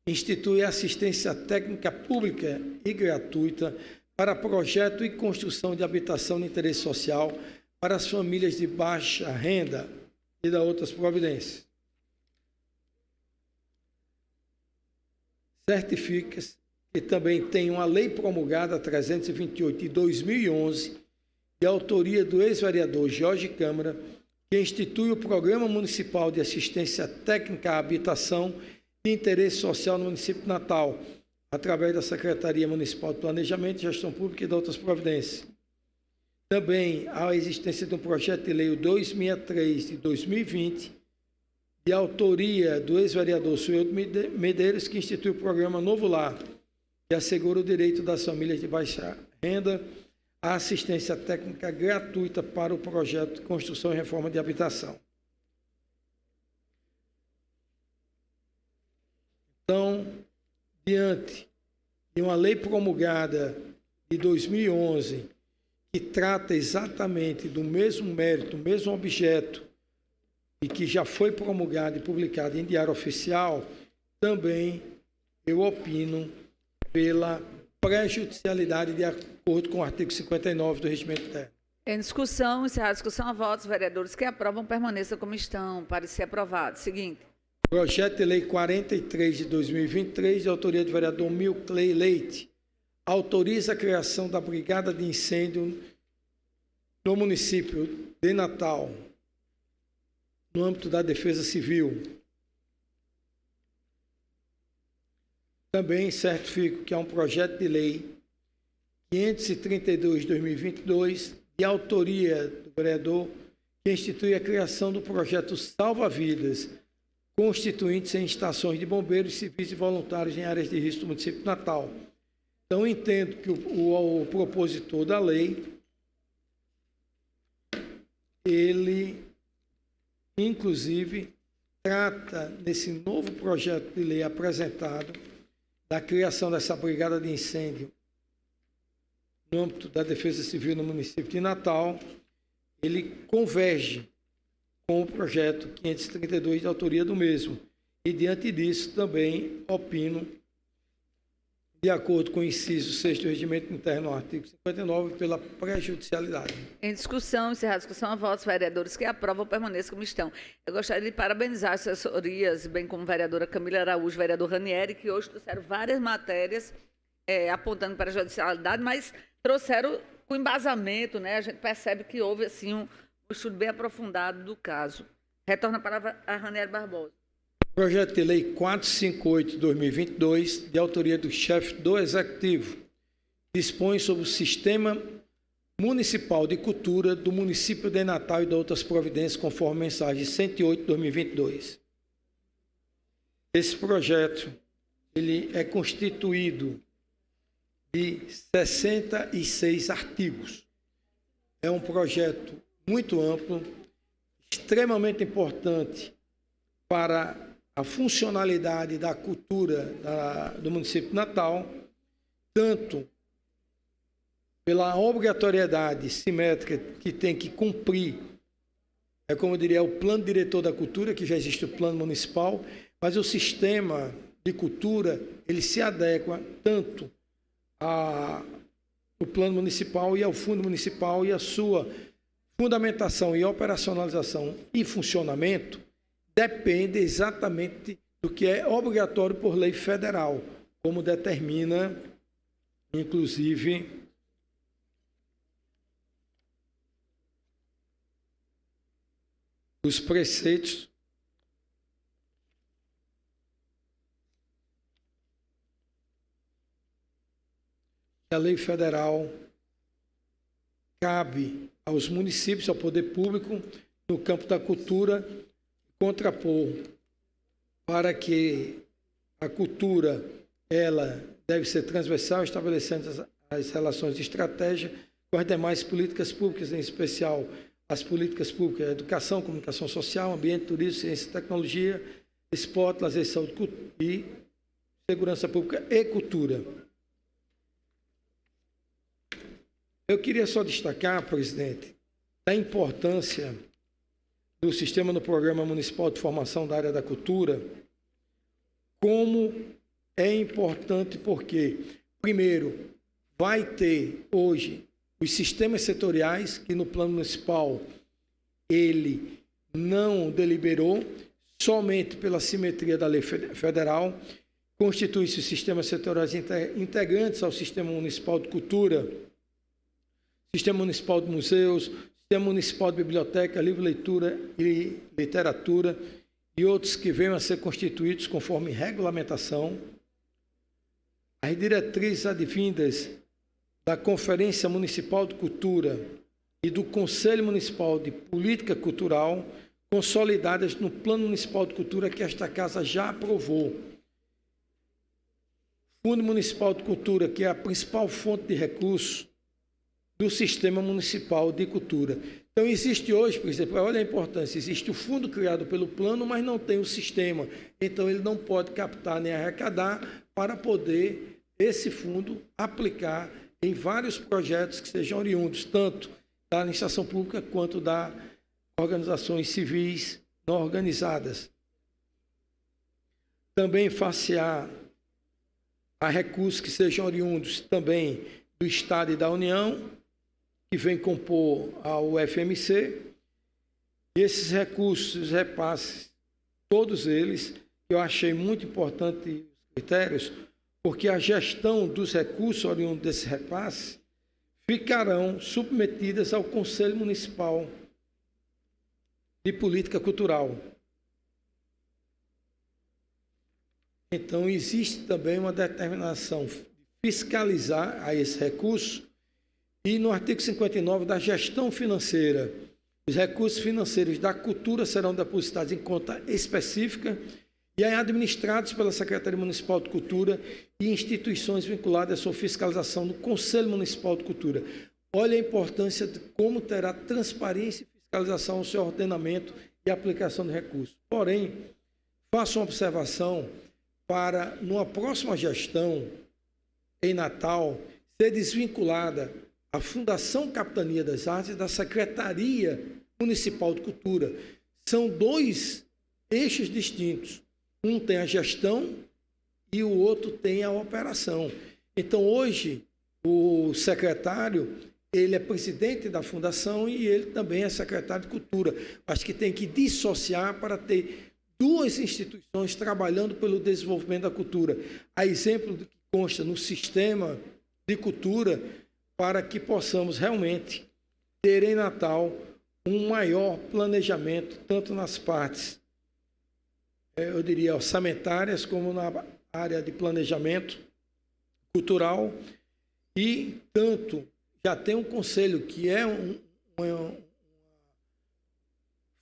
institui assistência técnica pública e gratuita para projeto e construção de habitação de interesse social para as famílias de baixa renda e da outras providências. Certifica-se que também tem uma lei promulgada 328 de 2011, de autoria do ex-vereador Jorge Câmara, que institui o Programa Municipal de Assistência Técnica à Habitação de Interesse Social no município de Natal, através da Secretaria Municipal de Planejamento, Gestão Pública e de outras providências. Também há a existência de um projeto de lei 263 de 2020, de autoria do ex-vereador Sueldo Medeiros, que institui o programa Novo Lar, que assegura o direito das famílias de baixa renda à assistência técnica gratuita para o projeto de construção e reforma de habitação. Então, diante de uma lei promulgada de 2011, que trata exatamente do mesmo mérito, do mesmo objeto, e que já foi promulgada e publicada em Diário Oficial, também eu opino pela prejudicialidade de acordo com o artigo 59 do Regimento Interno.
Em discussão, encerrar a discussão, a votos, vereadores que aprovam permaneçam como estão. Parecer aprovado. Seguinte.
Projeto de lei 43 de 2023, de autoria do vereador Milcley Leite, autoriza a criação da Brigada de Incêndio no município de Natal, no âmbito da Defesa Civil. Também certifico que há um projeto de lei 532 de 2022, de autoria do vereador, que institui a criação do projeto Salva-Vidas, constituintes em estações de bombeiros, civis e voluntários em áreas de risco do município de Natal. Então, entendo que o propositor da lei, ele, inclusive, trata, nesse novo projeto de lei apresentado, da criação dessa brigada de incêndio no âmbito da Defesa Civil no município de Natal. Ele converge com o projeto 532 de autoria do mesmo. E, diante disso, também opino, de acordo com o inciso 6 do Regimento Interno, no artigo 59, pela prejudicialidade.
Em discussão, encerrar a discussão, a votos, vereadores que aprovam permaneçam como estão. Eu gostaria de parabenizar as assessorias, bem como a vereadora Camila Araújo, vereador Ranieri, que hoje trouxeram várias matérias apontando para a judicialidade, mas trouxeram com embasamento, né? A gente percebe que houve assim, um estudo bem aprofundado do caso. Retorno a palavra a Ranieri Barbosa.
Projeto de Lei 458/2022, de autoria do chefe do Executivo, dispõe sobre o Sistema Municipal de Cultura do município de Natal e de outras providências, conforme mensagem 108/2022. Esse projeto ele é constituído de 66 artigos. É um projeto muito amplo, extremamente importante para a funcionalidade da cultura do município de Natal, tanto pela obrigatoriedade simétrica que tem que cumprir, como eu diria, o plano diretor da cultura, que já existe o plano municipal, mas o sistema de cultura, ele se adequa tanto ao plano municipal e ao fundo municipal, e a sua fundamentação e operacionalização e funcionamento depende exatamente do que é obrigatório por lei federal, como determina, inclusive, os preceitos da lei federal. Cabe aos municípios, ao poder público, no campo da cultura, contrapor para que a cultura ela deve ser transversal, estabelecendo as relações de estratégia com as demais políticas públicas, em especial as políticas públicas, educação, comunicação social, ambiente, turismo, ciência e tecnologia, esporte, lazer, saúde e segurança pública e cultura. Eu queria só destacar, presidente, a importância do sistema no Programa Municipal de Formação da Área da Cultura, como é importante porque, primeiro, vai ter hoje os sistemas setoriais, que no plano municipal ele não deliberou, somente pela simetria da lei federal, constitui-se os sistemas setoriais integrantes ao Sistema Municipal de Cultura, Sistema Municipal de Museus, Sistema Municipal de Biblioteca, Livro, Leitura e Literatura e outros que venham a ser constituídos conforme regulamentação. As diretrizes advindas da Conferência Municipal de Cultura e do Conselho Municipal de Política Cultural, consolidadas no Plano Municipal de Cultura que esta Casa já aprovou. Fundo Municipal de Cultura, que é a principal fonte de recursos do Sistema Municipal de Cultura. Então, existe hoje, por exemplo, olha a importância, existe o fundo criado pelo plano, mas não tem o sistema. Então, ele não pode captar nem arrecadar para poder esse fundo aplicar em vários projetos que sejam oriundos, tanto da administração pública quanto das organizações civis não organizadas. Também face-á a recursos que sejam oriundos também do Estado e da União, que vem compor ao FMC, e esses recursos, os repasses, todos eles, eu achei muito importante os critérios, porque a gestão dos recursos oriundos desse repasse ficarão submetidas ao Conselho Municipal de Política Cultural. Então, existe também uma determinação de fiscalizar a esse recurso e no artigo 59 da gestão financeira, os recursos financeiros da cultura serão depositados em conta específica e administrados pela Secretaria Municipal de Cultura e instituições vinculadas à sua fiscalização no Conselho Municipal de Cultura. Olha a importância de como terá transparência e fiscalização no seu ordenamento e aplicação de recursos. Porém, faço uma observação para, numa próxima gestão, em Natal, ser desvinculada a Fundação Capitania das Artes da Secretaria Municipal de Cultura. são dois eixos distintos. Um tem a gestão e o outro tem a operação. Então, hoje, o secretário, ele é presidente da fundação e ele também é secretário de cultura. Acho que tem que dissociar para ter duas instituições trabalhando pelo desenvolvimento da cultura. A exemplo do que consta no sistema de cultura, para que possamos realmente ter em Natal um maior planejamento, tanto nas partes, eu diria, orçamentárias, como na área de planejamento cultural, e tanto já tem um conselho que é uma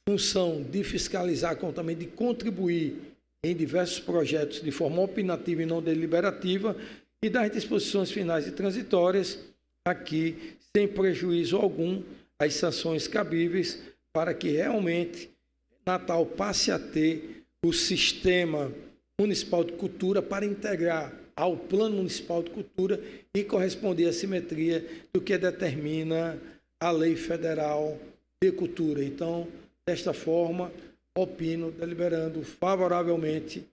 função de fiscalizar, como também de contribuir em diversos projetos de forma opinativa e não deliberativa, e das disposições finais e transitórias, aqui, sem prejuízo algum, as sanções cabíveis, para que realmente Natal passe a ter o sistema municipal de cultura para integrar ao Plano Municipal de Cultura e corresponder à simetria do que determina a Lei Federal de Cultura. Então, desta forma, opino, deliberando favoravelmente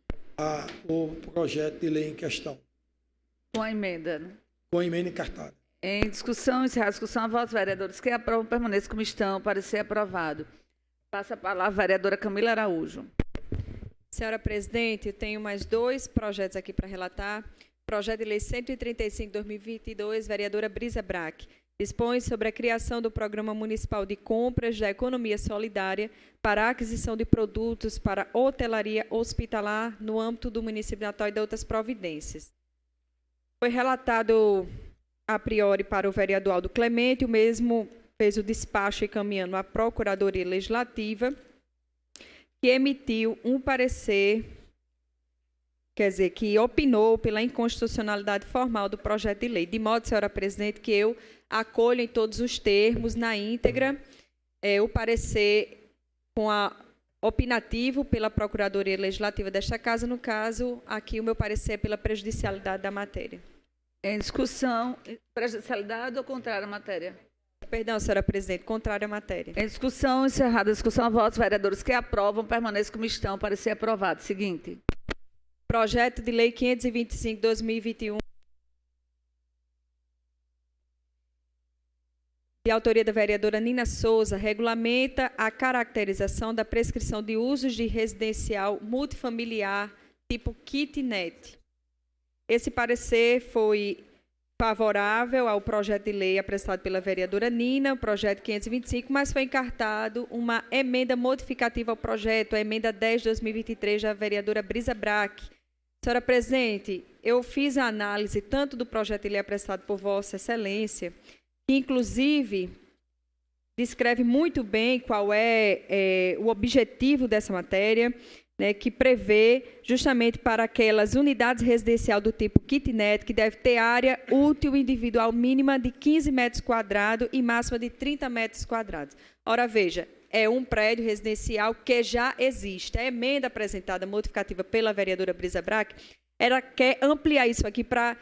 o projeto de lei em questão.
Com a emenda, né?
Com a emenda encartada.
Em discussão, encerrar a discussão, a votos, vereadores que aprovam, permaneçam como estão, parecer aprovado. Passa a palavra a vereadora Camila Araújo.
Senhora presidente, eu tenho mais dois projetos aqui para relatar. Projeto de lei 135/2022, vereadora Brisa Braque, dispõe sobre a criação do Programa Municipal de Compras da Economia Solidária para a aquisição de produtos para hotelaria hospitalar no âmbito do município de Natal e de outras providências. Foi relatado a priori para o vereador Aldo Clemente, o mesmo fez o despacho encaminhando à Procuradoria Legislativa, que emitiu um parecer, quer dizer, que opinou pela inconstitucionalidade formal do projeto de lei. De modo, senhora presidente, que eu acolho em todos os termos, na íntegra, o parecer com a opinativo pela Procuradoria Legislativa desta Casa, no caso, aqui o meu parecer é pela prejudicialidade da matéria.
Em discussão, prejudicialidade ou contrária à matéria?
Perdão, senhora presidente, contrária à matéria.
Em discussão, encerrada a discussão, a votos, vereadores que aprovam, permaneçam como estão, parecer aprovado. Seguinte.
Projeto de lei 525/2021, de autoria da vereadora Nina Souza, regulamenta a caracterização da prescrição de usos de residencial multifamiliar tipo kitnet. Esse parecer foi favorável ao projeto de lei apresentado pela vereadora Nina, o projeto 525, mas foi encartado uma emenda modificativa ao projeto, a emenda 10/2023 da vereadora Brisa Braque. Senhora presidente, eu fiz a análise tanto do projeto de lei apresentado por Vossa Excelência, que inclusive descreve muito bem qual é o objetivo dessa matéria, né, que prevê justamente para aquelas unidades residenciais do tipo kitnet, que deve ter área útil individual mínima de 15 metros quadrados e máxima de 30 metros quadrados. Ora, veja, é um prédio residencial que já existe. A emenda apresentada, modificativa pela vereadora Brisa Braque, ela quer ampliar isso aqui para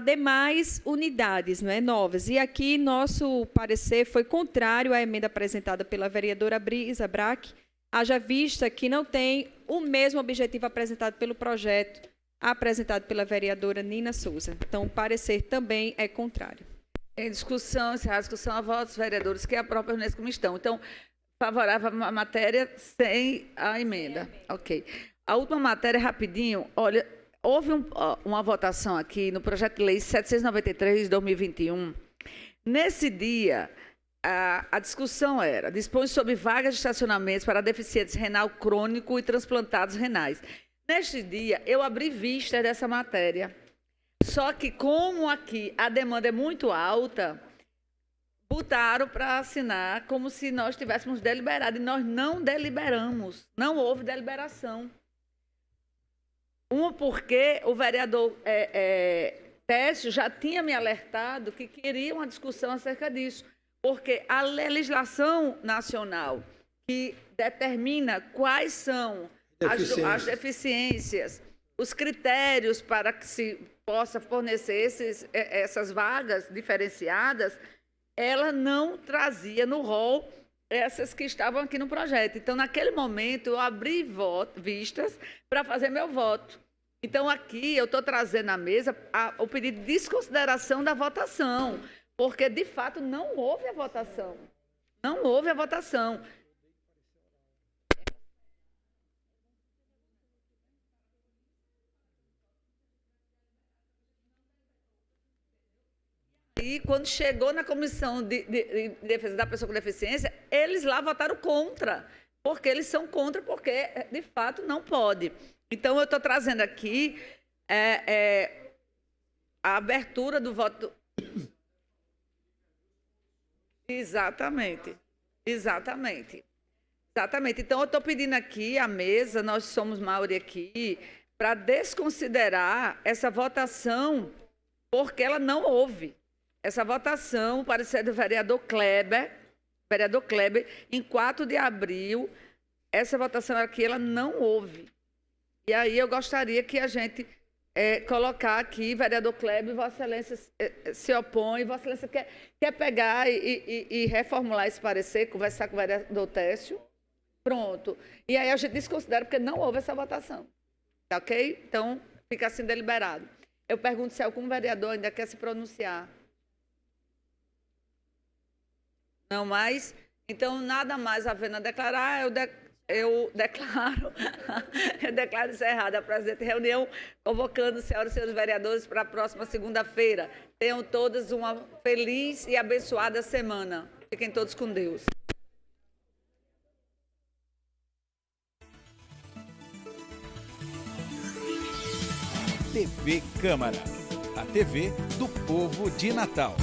demais unidades, não é, novas. E aqui nosso parecer foi contrário à emenda apresentada pela vereadora Brisa Braque, haja vista que não tem o mesmo objetivo apresentado pelo projeto apresentado pela vereadora Nina Souza. Então, o parecer também é contrário.
Em discussão, encerrada a discussão, a votos, vereadores que aprovam, permaneçam como estão. Então, favorável à matéria sem a emenda. Ok. A última matéria, rapidinho, olha, houve uma votação aqui no projeto de lei 793/2021. Nesse dia, a discussão era: dispõe sobre vagas de estacionamentos para deficientes renal crônico e transplantados renais. Neste dia, eu abri vista dessa matéria. Só que, como aqui a demanda é muito alta, botaram para assinar como se nós tivéssemos deliberado. E nós não deliberamos. Não houve deliberação. Porque o vereador Técio já tinha me alertado que queria uma discussão acerca disso. Porque a legislação nacional que determina quais são as deficiências, os critérios para que se possa fornecer essas vagas diferenciadas, ela não trazia no rol essas que estavam aqui no projeto. Então, naquele momento, eu abri vistas para fazer meu voto. Então, aqui, eu estou trazendo à mesa o pedido de desconsideração da votação, porque, de fato, não houve a votação. Não houve a votação. E quando chegou na Comissão de Defesa da Pessoa com Deficiência, eles lá votaram contra, porque eles são contra, porque, de fato, não pode. Então, eu estou trazendo aqui a abertura do voto. Exatamente. Então, eu estou pedindo aqui à mesa, nós somos maioria aqui, para desconsiderar essa votação, porque ela não houve. Essa votação, parecer do vereador Kleber, em 4 de abril, essa votação aqui, ela não houve. E aí eu gostaria que a gente colocar aqui, vereador Kleber, Vossa Excelência se opõe, Vossa Excelência quer pegar e reformular esse parecer, conversar com o vereador Técio. Pronto. E aí a gente desconsidera, porque não houve essa votação. Tá ok? Então, fica assim deliberado. Eu pergunto se algum vereador ainda quer se pronunciar. Não mais? Então, nada mais havendo a declarar, eu declaro encerrada a presente reunião, convocando senhoras e senhores vereadores para a próxima segunda-feira. Tenham todas uma feliz e abençoada semana. Fiquem todos com Deus.
TV Câmara, a TV do povo de Natal.